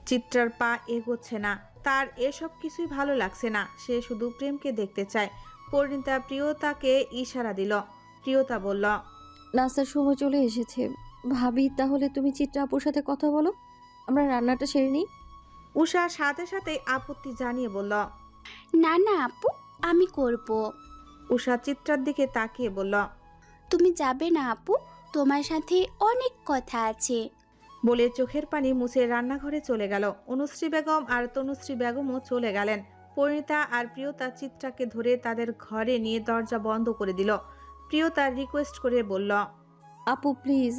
চিত্রার পা এগোচ্ছে না। তার এসব কিছুই ভালো লাগছে না। সে শুধু প্রেমকে দেখতে চায়। পরিণীতা প্রিয়তাকে ইশারা দিল। প্রিয়তা বলল, নাস্তার সময় চলে এসেছে, ভাবি তাহলে তুমি চিত্রা আপুর সাথে কথা বলো, আমরা রান্নাটা সেরে নিই। উষা সাথে সাথেই আপত্তি জানিয়ে বলল। না না আপু, আমি করব। উষা চিত্রার দিকে তাকিয়ে বলল। তুমি যাবে না আপু, তোমার সাথে অনেক কথা আছে। বলে চোখের পানি মুছে রান্নাঘরে চলে গেল। অনুশ্রী বেগম আর তনুশ্রী বেগমও চলে গেলেন। পরিণীতা আর প্রিয়তা চিত্রাকে ধরে তাদের ঘরে নিয়ে দরজা বন্ধ করে দিল। প্রিয়তা রিকোয়েস্ট করে বলল। আপু প্লিজ,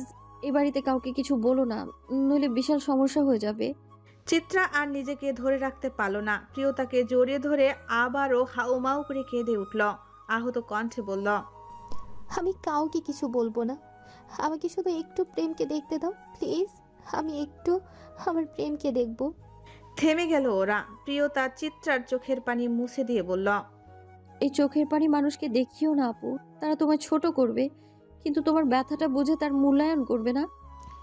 এ বাড়িতে কাউকে কিছু বলো না, নইলে বিশাল সমস্যা হয়ে যাবে। চিত্রা আর নিজেকে ধরে রাখতে পারল না, প্রিয়তাকে জড়িয়ে ধরে আবারও হাউমাউ করে কেঁদে উঠল। আহত কণ্ঠে বলল। আমি কাউকে কিছু বলবো না, আমাকে শুধু একটু প্রেমকে দেখতে দাও প্লিজ। আমি একটু আমার প্রেমকে দেখব। থেমে গেল ওরা। প্রিয়তা চিত্রার চোখের পানি মুছে দিয়ে বলল। এই চোখের পানি মানুষকে দেখিও না আপু, তারা তোমায় ছোট করবে, কিন্তু তোমার ব্যথাটা বুঝে তার মূল্যায়ন করবে না।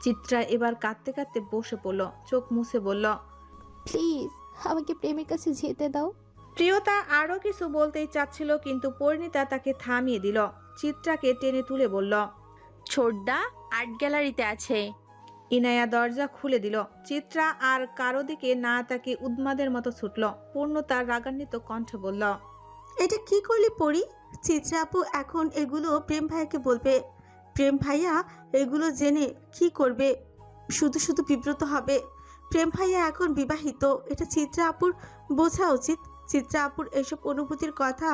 চিত্রা এবার কাঁদতে কাঁদতে বসে পড়ল, চোখ মুছে বলল। প্লিজ আমাকে প্রেমের কাছে যেতে দাও। প্রিয়তা আরো কিছু বলতেই চাচ্ছিল, কিন্তু পরিণীতা তাকে থামিয়ে দিল। চিত্রাকে টেনে তুলে বলল। ছোটদা আর্ট গ্যালারিতে আছে। ইনায়া দরজা খুলে দিল। চিত্রা আর কারো দিকে না তাকে উন্মাদের মতো ছুটল। পূর্ণতা রাগান্বিত কণ্ঠে বলল। এটা কি করলি পরি? চিত্রা আপু এখন এগুলো প্রেম ভাইয়াকে বলবে। প্রেম ভাইয়া এগুলো জেনে কি করবে? শুধু শুধু বিব্রত হবে। প্রেম ভাইয়া এখন বিবাহিত, এটা চিত্রা আপুর বোঝা উচিত। চিত্রা আপুর এসব অনুভূতির কথা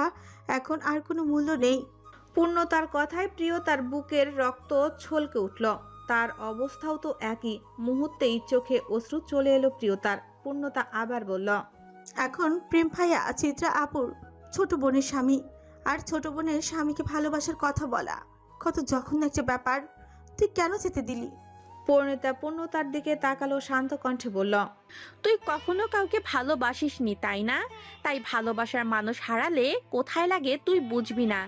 এখন আর কোনো মূল্য নেই। পূর্ণতার কথায় প্রিয়তার বুকের রক্ত ছলকে উঠল। তার অবস্থাও তো একই। মুহূর্তেই চোখে অশ্রু চলে এলো প্রিয়তার। পূর্ণতা আবার বলল। এখন প্রেম ভাইয়া চিত্রা আপুর ছোট বোনের স্বামী, আর ছোট বোনের স্বামীকে ভালোবাসার কথা বলা কত জঘন্য একটা ব্যাপার। তুই কেন যেতে দিলি? পরিণীতা পূর্ণতার দিকে তাকালো, শান্ত কণ্ঠে বলল। তুই কখনো কাউকে ভালোবাসিসনি তাই না? তাই ভালোবাসার মানুষ হারালে কোথায় লাগে তুই বুঝবি না।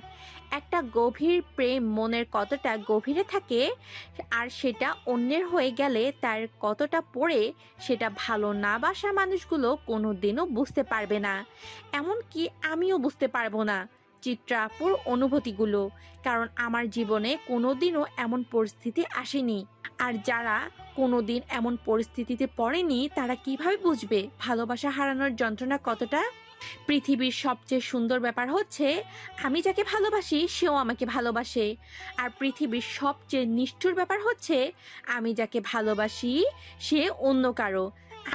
একটা গভীর প্রেম মনের কতটা গভীরে থাকে, আর সেটা অন্যের হয়ে গেলে তার কতটা পড়ে, সেটা ভালো না বাসার মানুষগুলো কোনোদিনও বুঝতে পারবে না। এমনকি আমিও বুঝতে পারবো না চিত্রা আপুর অনুভূতিগুলো, কারণ আমার জীবনে কোনোদিনও এমন পরিস্থিতি আসেনি। আর যারা কোনোদিন এমন পরিস্থিতিতে পড়েনি তারা কিভাবে বুঝবে ভালোবাসা হারানোর যন্ত্রণা কতটা। পৃথিবীর সবচেয়ে সুন্দর ব্যাপার হচ্ছে আমি যাকে ভালোবাসি সেও আমাকে ভালোবাসে, আর পৃথিবীর সবচেয়ে নিষ্ঠুর ব্যাপার হচ্ছে আমি যাকে ভালোবাসি সে অন্য কারো।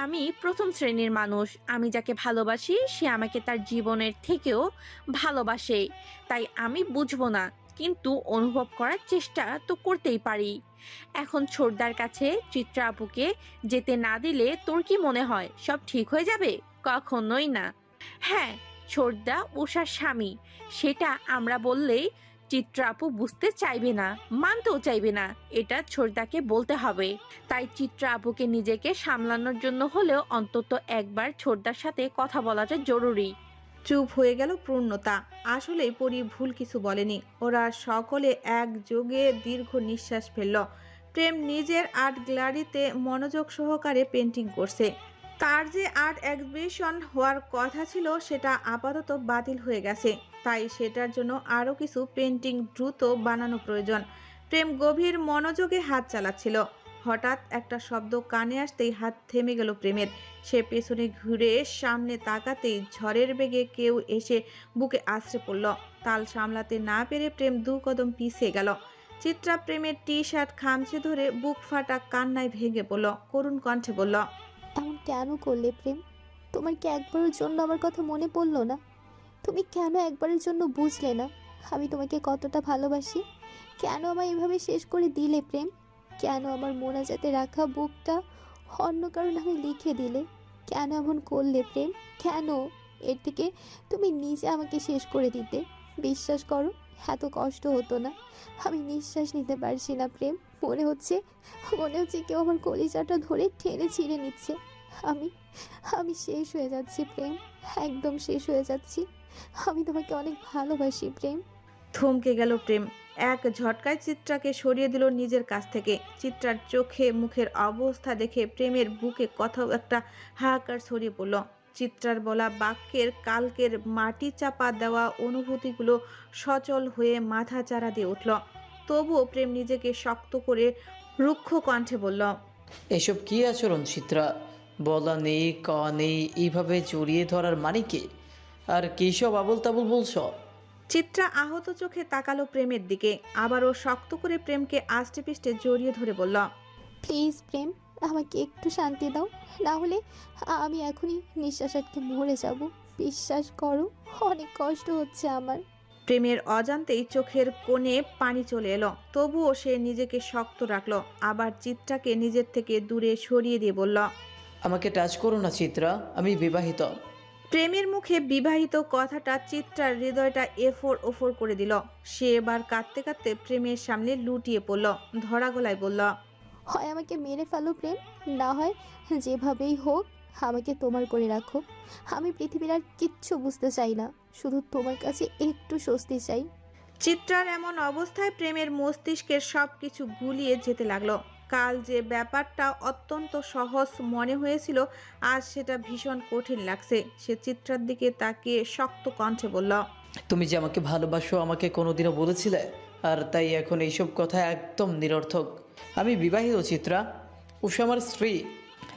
আমি প্রথম শ্রেণীর মানুষ, আমি যাকে ভালোবাসি সে আমাকে তার জীবনের থেকেও ভালোবাসে। তাই আমি বুঝবো না, কিন্তু অনুভব করার চেষ্টা তো করতেই পারি। এখন ছোটদার কাছে চিত্রা আপুকে যেতে না দিলে তোর কি মনে হয় সব ঠিক হয়ে যাবে? কখনোই না। হ্যাঁ, ছোটদা উষার স্বামী, সেটা আমরা বললেই চিত্রা আপু বুঝতে চাইবে না, মানতেও চাইবে না। এটা ছোটদাকে বলতে হবে। তাই চিত্রা আপুকে নিজেকে সামলানোর জন্য হলেও অন্তত একবার ছোটদার সাথে কথা বলাটা জরুরি। চুপ হয়ে গেল পূর্ণতা। আসলেই পরি ভুল কিছু বলেনি। ওরা সকলে একযোগে দীর্ঘ নিঃশ্বাস ফেলল। প্রেম নিজের আর্ট গ্যালারিতে মনোযোগ সহকারে পেন্টিং করছে। তার যে আর্ট এক্সিবিশন হওয়ার কথা ছিল সেটা আপাতত বাতিল হয়ে গেছে। তাই সেটার জন্য আরও কিছু পেন্টিং দ্রুত বানানো প্রয়োজন। প্রেম গভীর মনোযোগে হাত চালাচ্ছিল। হঠাৎ একটা শব্দ কানে আসতেই হাত থেমে গেল প্রেমের। সে পেছনে ঘুরে সামনে তাকাতেই ঝড়ের বেগে কেউ এসে বুকে আছড়ে পড়ল। তাল সামলাতে না পেরে প্রেম 2 কদম পিছিয়ে গেল। চিত্রা প্রেমের টি শার্ট খামচে ধরে বুক ফাটা কান্নায় ভেঙে পড়ল। করুণ কণ্ঠে বলল। এমন কেন করলে প্রেম? তোমার কি একবারের জন্য আমার কথা মনে পড়লো না? তুমি কেন একবারের জন্য বুঝলে না আমি তোমাকে কতটা ভালোবাসি? কেন আমায় এভাবে শেষ করে দিলে প্রেম? কেন আমার মোনাজাতে রাখা বুকটা অন্য কারো নামে লিখে দিলে? কেন এমন করলে প্রেম? কেন? এর থেকে তুমি নিজে আমাকে শেষ করে দিতে। বিশ্বাস করো, এত কষ্ট হতো না। আমি নিঃশ্বাস নিতে পারছি না প্রেম। মনে হচ্ছে কেউ আমার কলিজাটা ধরে টেনে ছিঁড়ে নিচ্ছে। আমি আমি শেষ হয়ে যাচ্ছি প্রেম, একদম শেষ হয়ে যাচ্ছি। আমি তোমাকে অনেক ভালোবাসি প্রেম। থমকে গেল প্রেম। এক ঝটকায় চিত্রাকে সরিয়ে দিল নিজের কাছ থেকে। চিত্রার চোখে মুখের অবস্থা দেখে প্রেমের বুকে কোথাও একটা হাহাকার ছড়িয়ে পড়ল। চিত্রার বলা বাক্যের কালকের মাটি চাপা দেওয়া অনুভূতিগুলো সচল হয়ে মাথা চাড়া দিয়ে উঠল। তবুও প্রেম নিজেকে শক্ত করে রুক্ষ কণ্ঠে বলল, এসব কি আচরণ চিত্রা? বলা নেই ক নেই, এইভাবে জড়িয়ে ধরার মানে কি? আর কী সব আবল তাবল বলছো? চিত্রা আহত চোখে তাকালো প্রেমের দিকে, আবারও শক্ত করে প্রেমকে আষ্টে পিষ্টে জড়িয়ে ধরে বলল, প্লিজ প্রেম, আমাকে একটু শান্তি দাও, না হলে আমি এখনই নিঃশ্বাস আটকে মরে যাব। বিশ্বাস করো, অনেক কষ্ট হচ্ছে আমার। প্রেমের অজান্তেই চোখের কোণে পানি চলে এলো, তবুও সে নিজেকে শক্ত রাখলো। আবার চিত্রাকে নিজের থেকে দূরে সরিয়ে দিয়ে বলল, আমাকে টাচ করো না চিত্রা, আমি বিবাহিত। প্রেমের মুখে বিবাহিত কথাটা চিত্রার হৃদয়টা এফোর ওফোর করে দিল। সে এবার কাঁদতে কাঁদতে প্রেমের সামনে লুটিয়ে পড়ল, ধরা গলায় বলল, হয় আমাকে মেরে ফেলো প্রেম, না হয় যেভাবেই হোক আমাকে তোমার করে রাখো। আমি পৃথিবীর আর কিচ্ছু বুঝতে চাই না, শুধু তোমার কাছে একটু স্বস্তি চাই। চিত্রার এমন অবস্থায় প্রেমের মস্তিষ্কের সবকিছু গুলিয়ে যেতে লাগলো। কাল যে ব্যাপারটা অত্যন্ত সহজ মনে হয়েছিল, আজ সেটা ভীষণ কঠিন লাগছে। সে চিত্রার দিকে তাকিয়ে শক্ত কণ্ঠে বলল, তুমি যে আমাকে ভালোবাসো আমাকে কোনোদিনও বলেছিলে, আর তাই এখন এইসব কথা একদম নিরর্থক। আমি বিবাহিত চিত্রা, উষা আমার স্ত্রী।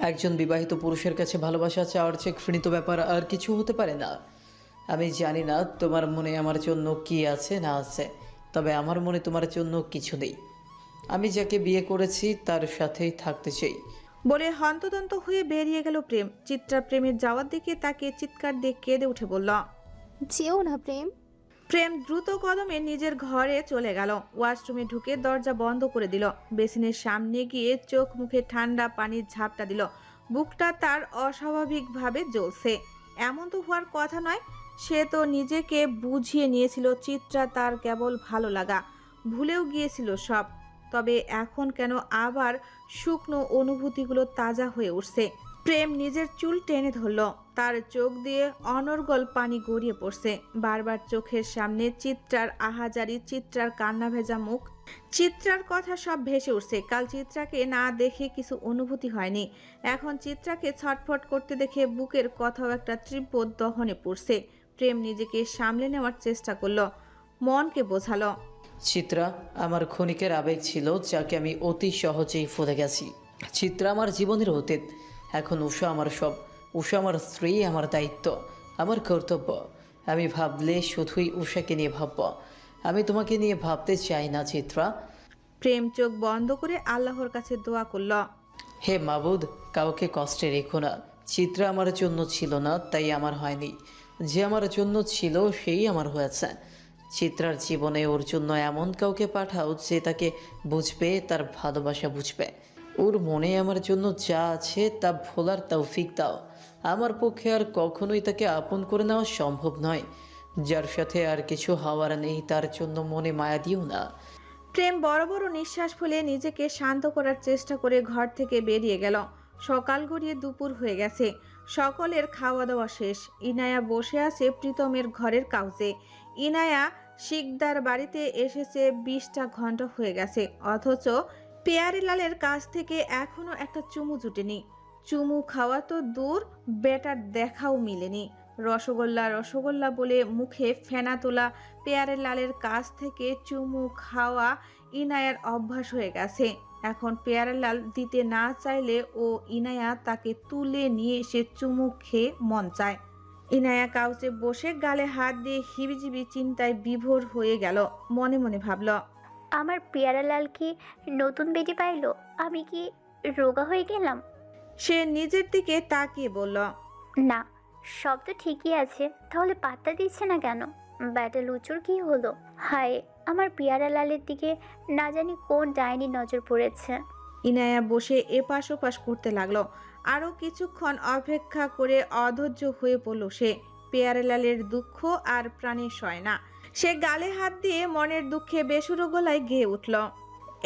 একজন বিবাহিত পুরুষের কাছে ভালোবাসা চাওয়ার চেয়ে ঘৃণিত ব্যাপার আর কিছু হতে পারে না। আমি জানি না তোমার মনে আমার জন্য কি আছে না আছে, তবে আমার মনে তোমার জন্য কিছু নেই। আমি যাকে বিয়ে করেছি তার সাথেই থাকতে চাই। বলে হন্তদন্ত হয়ে বেরিয়ে গেল প্রেম। চিত্রা প্রেমের যাওয়ার দিকে তাকে চিৎকার দিয়ে কেঁদে উঠে বলল, যেও না প্রেম। প্রেম দ্রুত কদমে নিজের ঘরে চলে গেল। ওয়াশরুমে ঢুকে দরজা বন্ধ করে দিল। বেসিনের সামনে গিয়ে চোখ মুখে ঠান্ডা পানির ঝাপটা দিল। বুকটা তার অস্বাভাবিকভাবে জ্বলছে। এমন তো হওয়ার কথা নয়। সে তো নিজেকে বুঝিয়ে নিয়েছিল চিত্রা তার কেবল ভালো লাগা, ভুলেও গিয়েছিল সব। তবে এখন কেন আবার শুকনো অনুভূতিগুলো তাজা হয়ে উঠছে। প্রেম নিজের চুল টেনে ধরল, তার চোখ দিয়ে অনর্গল পানি গড়িয়ে পড়ছে। বারবার চোখের সামনে চিত্রার আহাজারি, চিত্রার কান্না ভেজা মুখ, চিত্রার কথা সব ভেসে উঠছে। কাল চিত্রাকে না দেখে কিছু অনুভূতি হয়নি, এখন চিত্রাকে ছটফট করতে দেখে বুকের কোথাও একটা তীব্র দহনে পড়ছে। প্রেম নিজেকে সামলে নেওয়ার চেষ্টা করলো, মনকে বোঝালো, চিত্রা আমার ক্ষণিকের আবেগ ছিল, যাকে আমি অতি সহজেই ভুলে গেছি। চিত্রা আমার জীবনের অতীত, এখন উষা আমার সব। উষা আমার স্ত্রী, আমার দায়িত্ব, আমার কর্তব্য। আমি ভাবলে শুধুই উষাকে নিয়ে ভাবব, আমি তোমাকে নিয়ে ভাবতে চাই না চিত্রা। প্রেম চোখ বন্ধ করে আল্লাহর কাছে দোয়া করল, হে মাবুদ, কাউকে কষ্টে রেখো না। চিত্রা আমার জন্য ছিল না, তাই আমার হয়নি। যে আমার জন্য ছিল সেই আমার হয়েছে। চিত্রার জীবনে ওর জন্য এমন কাউকে পাঠাও যে তাকে বুঝবে, তার ভালোবাসা বুঝবে। ওর মনে আমার জন্য যা আছে তা ভোলার তৌফিক দাও। আমার পক্ষে আর কখনোই তাকে আপন করে নেওয়া সম্ভব নয়। যার সাথে আর কিছু হওয়ার নেই তার জন্য মনে মায়া দিও না। প্রেম বড় বড় নিঃশ্বাস ফেলে নিজেকে শান্ত করার চেষ্টা করে ঘর থেকে বেরিয়ে গেল। সকাল গড়িয়ে দুপুর হয়ে গেছে, সকলের খাওয়া দাওয়া শেষ। ইনায়া বসে আছে প্রীতমের ঘরের কাউচে। ইনায়া শিকদার বাড়িতে এসেছে 20টা ঘন্টা হয়ে গেছে, অথচ পেয়ারিলালের কাছ থেকে এখনো একটা চুমু জুটেনি। চুমু খাওয়া তো দূর, বেটার দেখাও মিলেনি। রসগোল্লা রসগোল্লা বলে মুখে ফেনা তোলা পেয়ারেলালের কাছ থেকে চুমু খাওয়া ইনায়ার অভ্যাস হয়ে গেছে। এখন পেয়ারেলাল দিতে না চাইলে ও ইনায়া তাকে তুলে নিয়ে এসে চুমু খেয়ে মন চায়। ইনায়া কাউচে বসে গালে হাত দিয়ে হিবিজিবি চিন্তায় বিভোর হয়ে গেল। মনে মনে ভাবল, আমার পেয়ারালাল কি নতুন বেটি পাইলো? আমি কি রোগা হয়ে গেলাম? সে নিজের দিকে তাকিয়ে বলল, না, সব তো ঠিকই আছে, তাহলে পাত্তা দিচ্ছে না কেন? ব্যাটা লুচুর কি হলো? হায়, আমার পেয়ারালালের দিকে না জানি কোন ডাইনি নজর পড়েছে। ইনায়া বসে এপাশ ওপাশ করতে লাগলো। আরও কিছুক্ষণ অপেক্ষা করে অধৈর্য হয়ে পড়ল সে। পেয়ারেলালের দুঃখ আর প্রাণে সয় না। সে গালে হাত দিয়ে মনের দুঃখে বেসুরো গলায় গেয়ে উঠল।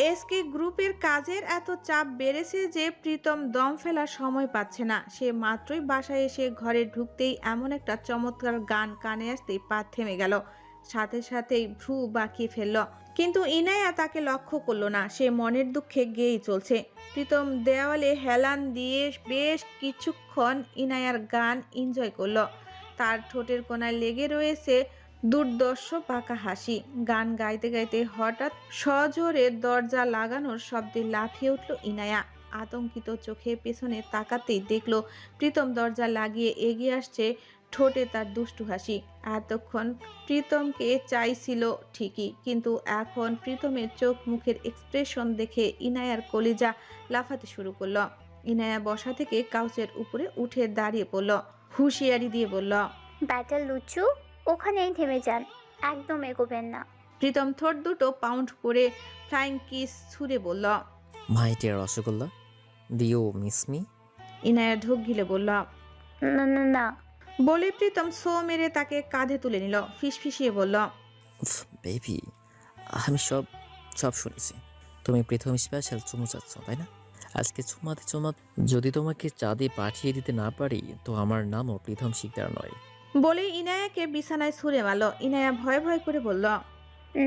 এসকে গ্রুপের কাজের এত চাপ বেড়েছে যে প্রীতম দম ফেলার সময় পাচ্ছে না। সে মাত্রই বাসায় এসে ঘরে ঢুকতেই এমন একটা চমৎকার গান কানে আসতেই পা থেমে গেল, সাথে সাথেই ভ্রু বাঁকিয়ে ফেলল। কিন্তু ইনায়া তাকে লক্ষ্য করলো না, সে মনের দুঃখে গেয়েই চলছে। প্রীতম দেওয়ালে হেলান দিয়ে বেশ কিছুক্ষণ ইনায়ার গান এনজয় করলো। তার ঠোঁটের কোণায় লেগে রয়েছে দুর্দর্শ পাকা হাসি। গান গাইতে গাইতে হঠাৎ সজোরে দরজা লাগানোর শব্দে লাফিয়ে উঠল ইনায়া। আতঙ্কিত চোখে পেছনে তাকাতেই দেখল প্রীতম দরজা লাগিয়ে এগিয়ে আসছে, ঠোঁটে তার দুষ্টু হাসি। এতক্ষণ প্রীতমকে চাইছিল ঠিকই, কিন্তু এখন প্রীতমের চোখ মুখের এক্সপ্রেশন দেখে ইনায়ার কলিজা লাফাতে শুরু করলো। ইনায়া বসা থেকে কাউচের উপরে উঠে দাঁড়িয়ে পড়ল, হুঁশিয়ারি দিয়ে বলল, ব্যাটার লুচু, ওখানেই থেমে যান, একদম এগোবেন না। প্রীতম ঠোঁট দুটো পাউন্ড করে ফ্লাইং কিস ছুঁড়ে বলল, my dear rasgulla, do you miss me? Inaya ঢোক গিলে বলল, না না না। বলে প্রীতম সো মেরে তাকে কাঁধে তুলে নিল। ফিসফিসিয়ে বলল, বেবি, আমি সব সব শুনেছি। তুমি প্রথম স্পেশাল চুমু চাচ্ছ, তাই না? আজকে চুমাতে যদি তোমাকে চাঁদে পাঠিয়ে দিতে না পারি, তো আমার নামও প্রথম শিকদার নয়। বলে ইনায়াকে বিছানায় ছুঁড়ে মারল। ইনায়া ভয় ভয় করে বলল,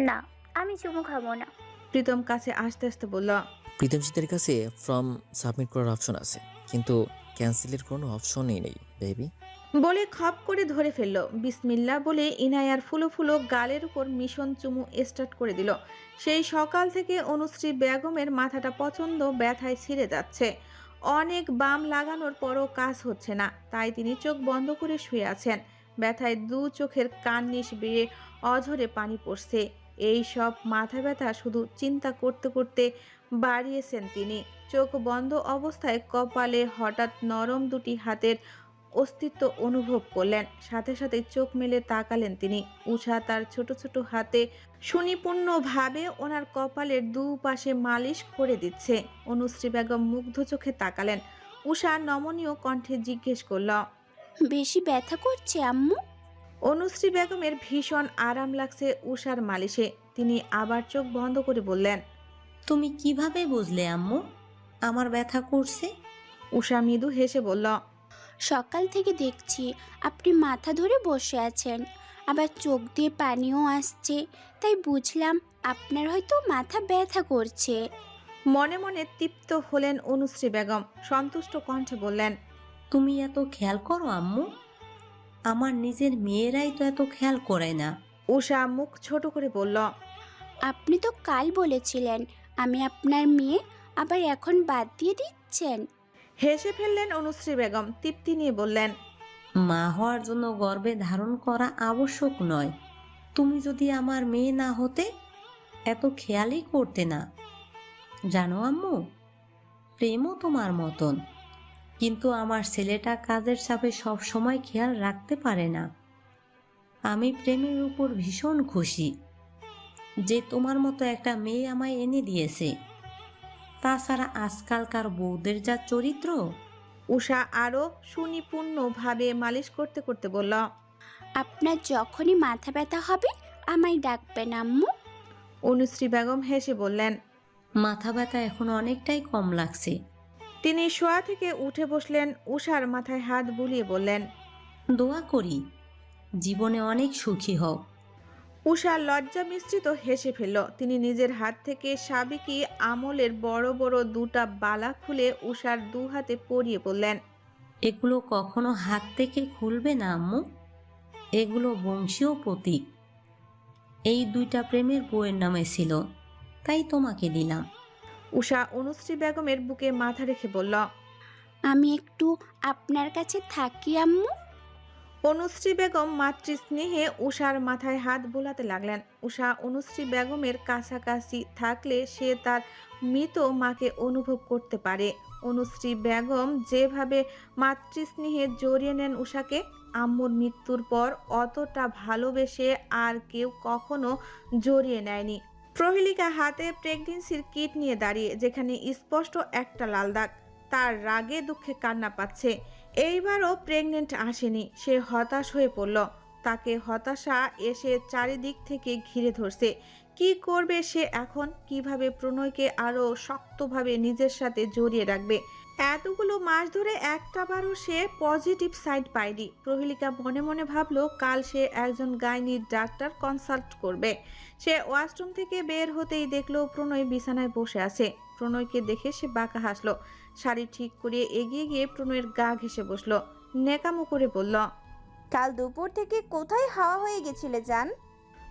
না, আমি চুমু খাবো না। প্রীতম কাছে আস্তে আস্তে বলল, প্রীতম শীতের কাছে ফর্ম সাবমিট করার অপশন আছে, কিন্তু ক্যান্সেলের কোনো অপশনই নেই বেবি। বলে খপ করে ধরে ফেলল। বিসমিল্লাহ বলে ইনায়ার ফুলো ফুলো গালের উপর মিশন চুমু স্টার্ট করে দিল। সেই সকাল থেকে অনুশ্রী বেগমের মাথাটা প্রচণ্ড ব্যথায় ছিঁড়ে যাচ্ছে। অনেক বাম লাগানোর পরও কাজ হচ্ছে না, তাই তিনি চোখ বন্ধ করে শুয়ে আছেন। ব্যথায় দু চোখের কান্নিশ বেয়ে অঝরে পানি পড়ছে। এই সব মাথা ব্যথা শুধু চিন্তা করতে করতে বাড়িয়েছেন তিনি। চোখ বন্ধ অবস্থায় কপালে হঠাৎ নরম দুটি হাতের অস্তিত্ব অনুভব করলেন। সাথে সাথে চোখ মেলে তাকালেন তিনি। উষা তার ছোট ছোট হাতে সুনিপুণভাবে ওনার কপালের দুপাশে মালিশ করে দিচ্ছে। অনুশ্রী বেগম মুগ্ধ চোখে তাকালেন। উষা নমনীয় কণ্ঠে জিজ্ঞেস করল, বেশি ব্যথা করছে আম্মু? অনুশ্রী বেগমের ভীষণ আরাম লাগছে উষার মালিশে। তিনি আবার চোখ বন্ধ করে বললেন, তুমি কিভাবে বুঝলে আম্মু আমার ব্যথা করছে? উষা মৃদু হেসে বলল, সকাল থেকে দেখছি আপনি মাথা ধরে বসে আছেন, আবার চোখ দিয়ে পানিও আসছে, তাই বুঝলাম আপনার হয়তো মাথা ব্যথা করছে। মনে মনে তৃপ্ত হলেন অনুশ্রী বেগম। সন্তুষ্ট কণ্ঠে বললেন, তুমি এত খেয়াল করো আম্মু? আমার নিজের মেয়েরাই তো এত খেয়াল করে না। উষা মুখ ছোট করে বলল, আপনি তো কাল বলেছিলেন আমি আপনার মেয়ে, আবার এখন বাদ দিয়ে দিচ্ছেন? হেসে ফেললেন অনুশ্রী বেগম। তৃপ্তি নিয়ে বললেন, মা হওয়ার জন্য গর্ভে ধারণ করা আবশ্যক নয়। তুমি যদি আমার মেয়ে না হতে এত খেয়ালই করতে না। জানো আম্মু, প্রেমও তোমার মতন, কিন্তু আমার ছেলেটা কাজের চাপে সব সময় খেয়াল রাখতে পারে না। আমি প্রেমের উপর ভীষণ খুশি যে তোমার মতো একটা মেয়ে আমায় এনে দিয়েছে। তাছাড়া আজকালকার বউদের যা চরিত্র। উষা আরো সুনিপুণভাবে মালিশ করতে করতে বলল, আপনার যখনই মাথা ব্যথা হবে আমায় ডাকবেন আম্মু। অনুশ্রী বেগম হেসে বললেন, মাথা ব্যথা এখন অনেকটাই কম লাগছে। তিনি শোয়া থেকে উঠে বসলেন। উষার মাথায় হাত বুলিয়ে বললেন, দোয়া করি জীবনে অনেক সুখী হও। উষা লজ্জা মিশ্রিত হেসে ফেলল। তিনি নিজের হাত থেকে সাবেকি আমলের বড় বড় দুটা বালা খুলে উষার দু হাতে পরিয়ে বললেন, এগুলো কখনো হাত থেকে খুলবে না আম্মু, এগুলো বংশীয় প্রতীক। এই দুইটা প্রেমের বউয়ের নামে ছিল, তাই তোমাকে দিলাম। উষা অনুশ্রী বেগমের বুকে মাথা রেখে বলল, আমি একটু আপনার কাছে থাকি আম্মু। অনুশ্রী বেগম মাতৃস্নেহে উষার মাথায় হাত বোলাতে লাগলেন। উষা অনুশ্রী বেগমের কাছাকাছি থাকলে সে তার মৃত মাকে অনুভব করতে পারে। অনুশ্রী বেগম যেভাবে মাতৃস্নেহে জড়িয়ে নেন উষাকে, আম্মুর মৃত্যুর পর অতটা ভালোবেসে আর কেউ কখনো জড়িয়ে নেয়নি। প্রহেলিকা হাতে প্রেগনেন্সির কিট নিয়ে দাঁড়িয়ে, যেখানে স্পষ্ট একটা লাল দাগ। তার রাগে দুঃখে কান্না পাচ্ছে। এইবারও প্রেগনেন্ট আসেনি। সে হতাশ হয়ে পড়ল। তাকে হতাশা এসে চারিদিক থেকে ঘিরে ধরছে। কি করবে সে এখন? কিভাবে প্রণয়কে আরো শক্তভাবে নিজের সাথে জড়িয়ে রাখবে? এতগুলো মাস ধরে একটাবারও সে পজিটিভ সাইড পায়নি। প্রহেলিকা মনে মনে ভাবলো কাল সে একজন গাইনির ডাক্তার কনসাল্ট করবে। সে ওয়াশরুম থেকে বের হতেই দেখলো প্রণয় বিছানায় বসে আছে। প্রণয়কে দেখে সে বাঁকা হাসলো। শাড়ি ঠিক করিয়ে এগিয়ে গিয়ে প্রণয়ের গা ঘেঁষে বসলো। নেকামো করে বলল, কাল দুপুর থেকে কোথায় হাওয়া হয়ে গেছিলে জান?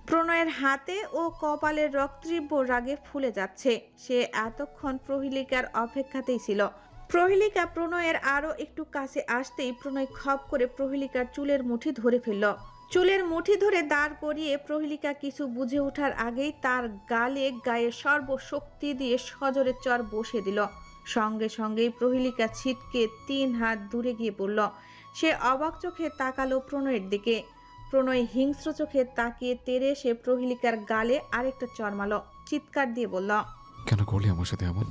প্রণয়ের হাতে ও কপালের রক্ততীব্র রাগে ফুলে যাচ্ছে। সে এতক্ষণ প্রহেলিকার অপেক্ষাতেই ছিল। প্রহেলিকা প্রণয়ের আরো একটু কাছে আসতেই প্রণয় খপ করে প্রহেলিকার চুলের মুঠি ধরে ফেলল। চুলের মুঠি ধরে দাঁড় করিয়ে প্রহেলিকা কিছু বুঝে ওঠার আগেই তার গায়ে সর্বশক্তি দিয়ে সজোরে চর বসে দিল। সঙ্গে সঙ্গেই প্রহেলিকা ছিটকে 3 হাত দূরে গিয়ে পড়ল। সে অবাক চোখে তাকালো প্রণয়ের দিকে। প্রণয় হিংস্র চোখে তাকিয়ে তেড়ে সে প্রহেলিকার গালে আরেকটা চর মারল। চিৎকার দিয়ে বলল, কেন করলি আমার সাথে এমন?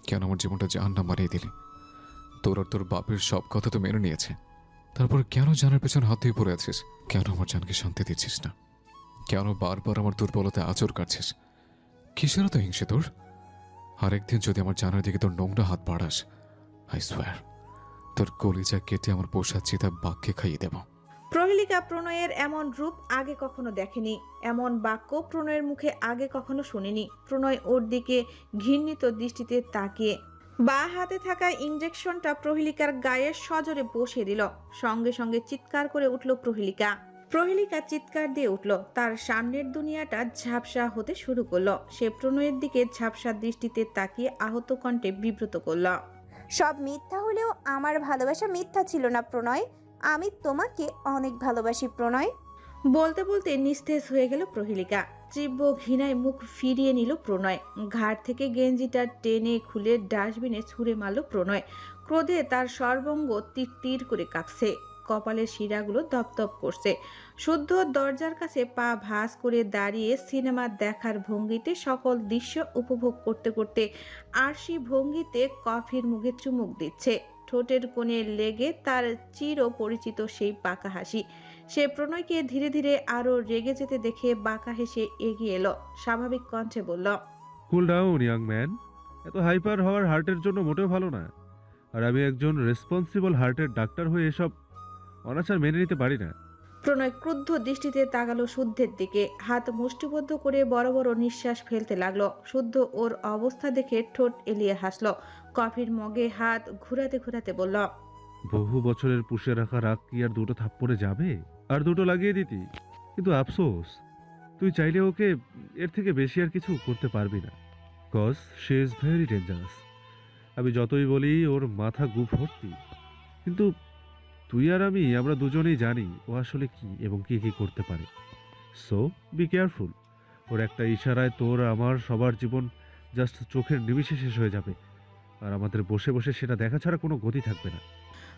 কেন আমার জীবনটা জাহান্নাম বানিয়ে দিলি? তোর আর তোর বাপের সব কথা তো মেনে নিয়েছে, তারপর কেন জানার পেছনে হাত দিয়ে পড়ে আছিস? কেন আমার জানকে শান্তি দিচ্ছিস না? কেন বারবার আমার দুর্বলতায় আঁচড় কাটছিস? কিসের তো হিংসে তোর? আরেকদিন যদি আমার জানার দিকে তোর নোংরা হাত বাড়াস, আই সোয়ার তোর কলিজা কেটে আমার পোষা চিতা বাঘকে খাইয়ে দেব। প্রহেলিকা প্রণয়ের এমন রূপ আগে কখনো দেখেনি, এমন বাক্য প্রণয়ের মুখে আগে কখনো শুনেনি। প্রণয় ওর দিকে ঘৃণিত দৃষ্টিতে তাকিয়ে বাঁ হাতে থাকা ইঞ্জেকশনটা প্রহেলিকার গায়ে সজোরে বসিয়ে দিল। সঙ্গে সঙ্গে চিৎকার করে উঠল প্রহেলিকা। প্রহেলিকা চিৎকার দিয়ে উঠল। তার সামনের দুনিয়াটা ঝাপসা হতে শুরু করলো। সে প্রণয়ের দিকে ঝাপসা দৃষ্টিতে তাকিয়ে আহত কণ্ঠে বিব্রত করল, সব মিথ্যা হলেও আমার ভালোবাসা মিথ্যা ছিল না প্রণয়। আমি তোমাকে অনেক ভালোবাসি প্রণয়। বলতে বলতে নিস্তেজ হয়ে গেল প্রহেলিকা। তীব্র ঘৃণায় মুখ ফিরিয়ে নিল প্রণয়। ঘাট থেকে গেঞ্জিটা টেনে খুলে ডাস্টবিনে ছুঁড়ে মারল প্রণয়। ক্রোধে তার সর্বাঙ্গ তীর তীর করে কাঁপছে, কপালের শিরাগুলো দপদপ করছে। শুদ্ধ দরজার কাছে পা ভাঁজ করে দাঁড়িয়ে সিনেমা দেখার ভঙ্গিতে সকল দৃশ্য উপভোগ করতে করতে আরশি ভঙ্গিতে কফির মুখে চুমুক দিচ্ছে। ঠোঁটের কোণে লেগে তার চির পরিচিত সেই বাঁকা হাসি। সে প্রণয়কে ধীরে ধীরে আরো রেগে যেতে দেখে বাঁকা হেসে এগিয়ে এলো। স্বাভাবিক কণ্ঠে বলল, কুল ডাউন ইয়াং ম্যান, এত হাইপার হওয়ার হার্টের জন্য মোটেও ভালো না। আর আমি একজন রেসপন্সিবল হার্টের ডাক্তার হয়ে এসব অনাচার মেনে নিতে পারি না। প্রণয় ক্রুদ্ধ দৃষ্টিতে তাকালো শুদ্ধের দিকে। হাত মুষ্টিবদ্ধ করে বড় বড় নিঃশ্বাস ফেলতে লাগলো। শুদ্ধ ওর অবস্থা দেখে ঠোঁট এলিয়ে হাসলো। কফির মগে হাত ঘুরাতে ঘুরাতে বলল, বহু বছরের পুষে রাখা রাগ কি আর দুটো থাপ্পড়ে যাবে? আর দুটো লাগিয়ে দিতি। কিন্তু আফসোস, তুই চাইলে ওকে এর থেকে বেশি আর কিছু করতে পারবি না। Cause she is very dangerous. আমি যতই বলি ওর মাথা গু ভর্তি, কিন্তু তুই আর আমরা দুজনেই জানি ও আসলে কি এবং কি কি করতে পারে। So be careful. ওর একটা ইশারায় তোর আমার সবার জীবন জাস্ট চোখের নিমিষে শেষ হয়ে যাবে, আর আমাদের বসে বসে সেটা দেখা ছাড়া কোনো গতি থাকবে না।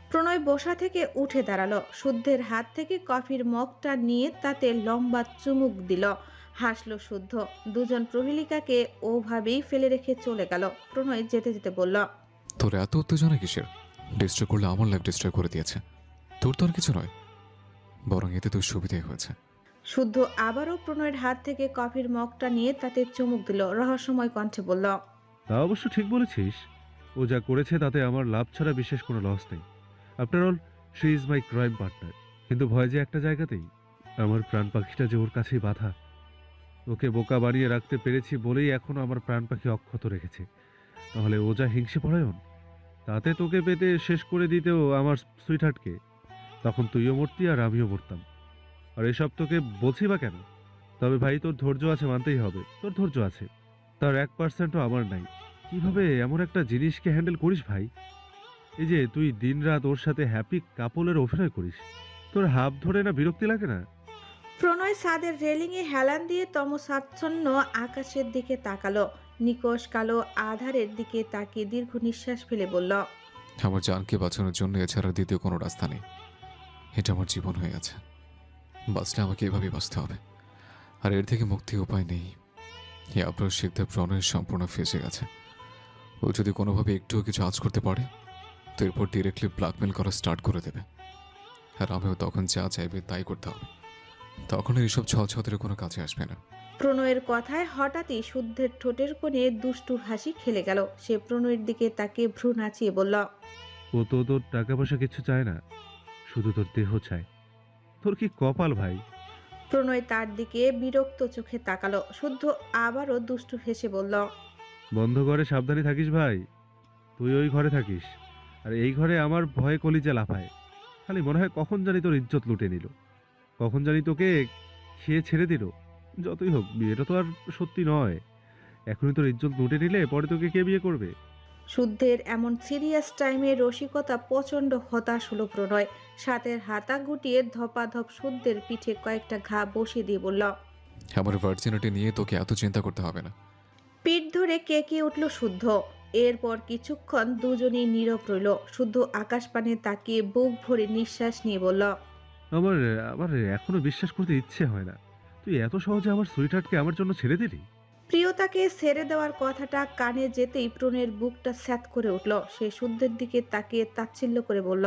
প্রণয় বসা থেকে উঠে দাঁড়ালো। শুদ্ধের হাত থেকে কফির মগটা নিয়ে তাতে লম্বা চুমুক দিল। হাসলো শুদ্ধ। দুজন প্রহেলিকাকে ওভাবেই ফেলে রেখে চলে গেল। প্রণয় যেতে যেতে বলল, তোর এত উত্তেজনা কিসের? ডিস্ট্রয় করলে আমার লাইফ ডিস্ট্রয় করে দিয়েছে। তোর তো আর কিছু নয়, বরং এতে তোর সুবিধাই হয়েছে। শুদ্ধ আবারও প্রণয়ের হাত থেকে কফির মগটা নিয়ে তাতে চুমুক দিল। রহস্যময় কণ্ঠে বলল, তা অবশ্য ঠিক বলেছিস। ও যা করেছে তাতে আমার লাভ ছাড়া বিশেষ কোনো লস নেই। After all she is my crime partner. কিন্তু ভয় যে একটা জায়গাতেই, আমার প্রাণ পাখিটা যে ওর কাছেই বাধা। ওকে বোকা বানিয়ে রাখতে পেরেছি বলেই এখনো আমার প্রাণ পাখি অক্ষত রেখেছে। তাহলে ও যা হিংসে পরায়ণ, তাতে তোকে পেতে শেষ করে দিতেও আমার সুইটহার্টকে, তখন তুইও মরতি আর আমিও মরতাম। আর এসব তোকে বলছি বা কেন? তবে ভাই, তোর ধৈর্য আছে মানতেই হবে। তোর ধৈর্য আছে, তার 1%ও আমার নাই। কিভাবে এমন একটা জিনিসকে হ্যান্ডেল করিস ভাই? এই যে তুই দিনরাত ওর সাথে হ্যাপি কাপলের অভিনয় করিস, তোর হাত ধরে না বিরক্তি লাগে না? প্রণয় ছাদের রেলিংয়ে হেলান দিয়ে তমসাচ্ছন্ন আকাশের দিকে তাকালো। নিকশ কালো আধারের দিকে তাকিয়ে দীর্ঘ নিঃশ্বাস ফেলে বলল, আমার জানকে বাঁচানোর জন্য এছাড়া দ্বিতীয় কোনো রাস্তা নেই। এটা আমার জীবন হয়ে আছে, বাঁচলে আমাকে এভাবেই বাঁচতে হবে, আর এর থেকে মুক্তির উপায় নেই। এই আপনার শিখতে প্রণয় সম্পূর্ণ ফেসে গেছে। ও যদি কোনোভাবে একটুও কিছু আজ করতে পারে, তো এরপর ডিরেক্টলি ব্ল্যাকমেল করা স্টার্ট করে দেবে, আর আমিও তখন যা চাইবে তাই করতে হবে। তখন এইসব ছলছতের কোনো কাজে আসবে না। প্রণয়ের কথায় হঠাৎই শুদ্ধের ঠোঁটের কোণে দুষ্টু হাসি খেলে গেল। সে প্রণয়ের দিকে তাকে ভ্রু নাচিয়ে বলল, ও তো তোর টাকা পয়সা কিছু চায় না, শুধু তোর দেহ চায়। তোর কি কপাল ভাই! প্রণয় তার দিকে বিরক্ত চোখে তাকালো। শুদ্ধ আবারও দুষ্টু হেসে বলল, বন্ধ ঘরে সাবধানে থাকিস ভাই। তুই ওই ঘরে থাকিস, আর এই ঘরে আমার ভয়ে কলিজা লাফায়। খালি মনে হয় কখন জানি তোর ইজ্জত লুটে নিল, কখন জানি তোকে খেয়ে ছেড়ে দিল। যতই হোক, বিয়েটা তো আর সত্যি নয়। এখনই তোর ইজ্জত লুটে নিলে পরে তোকে কে বিয়ে করবে? শুদ্ধের এমন সিরিয়াস টাইমে রসিকতা প্রচণ্ড হতাশ হলো প্রণয়। সাথের হাতা গুটিয়ে ধপাধপ শুদ্ধের পিঠে কয়েকটা ঘা বসিয়ে দিয়ে বলল, আমার ভার্জিনিটি নিয়ে তোকে এত চিন্তা করতে হবে না। পিঠ ধরে কেঁকিয়ে উঠল শুদ্ধ। এরপর কিছুক্ষণ দুজনেই নীরব রইল। শুদ্ধ আকাশপানে তাকিয়ে বুক ভরে নিঃশ্বাস নিয়ে বলল, আমার আমার এখনো বিশ্বাস করতে ইচ্ছে হয় না তুই এত সহজে আমার সুইটহার্টকে আমার জন্য ছেড়ে দিলি। প্রিয়তাকে ছেড়ে দেওয়ার কথাটা কানে যেতেই প্রণয়ের বুকটা স্যাঁত করে উঠল। সে শুদ্ধের দিকে তাকিয়ে তাচ্ছিল্য করে বলল,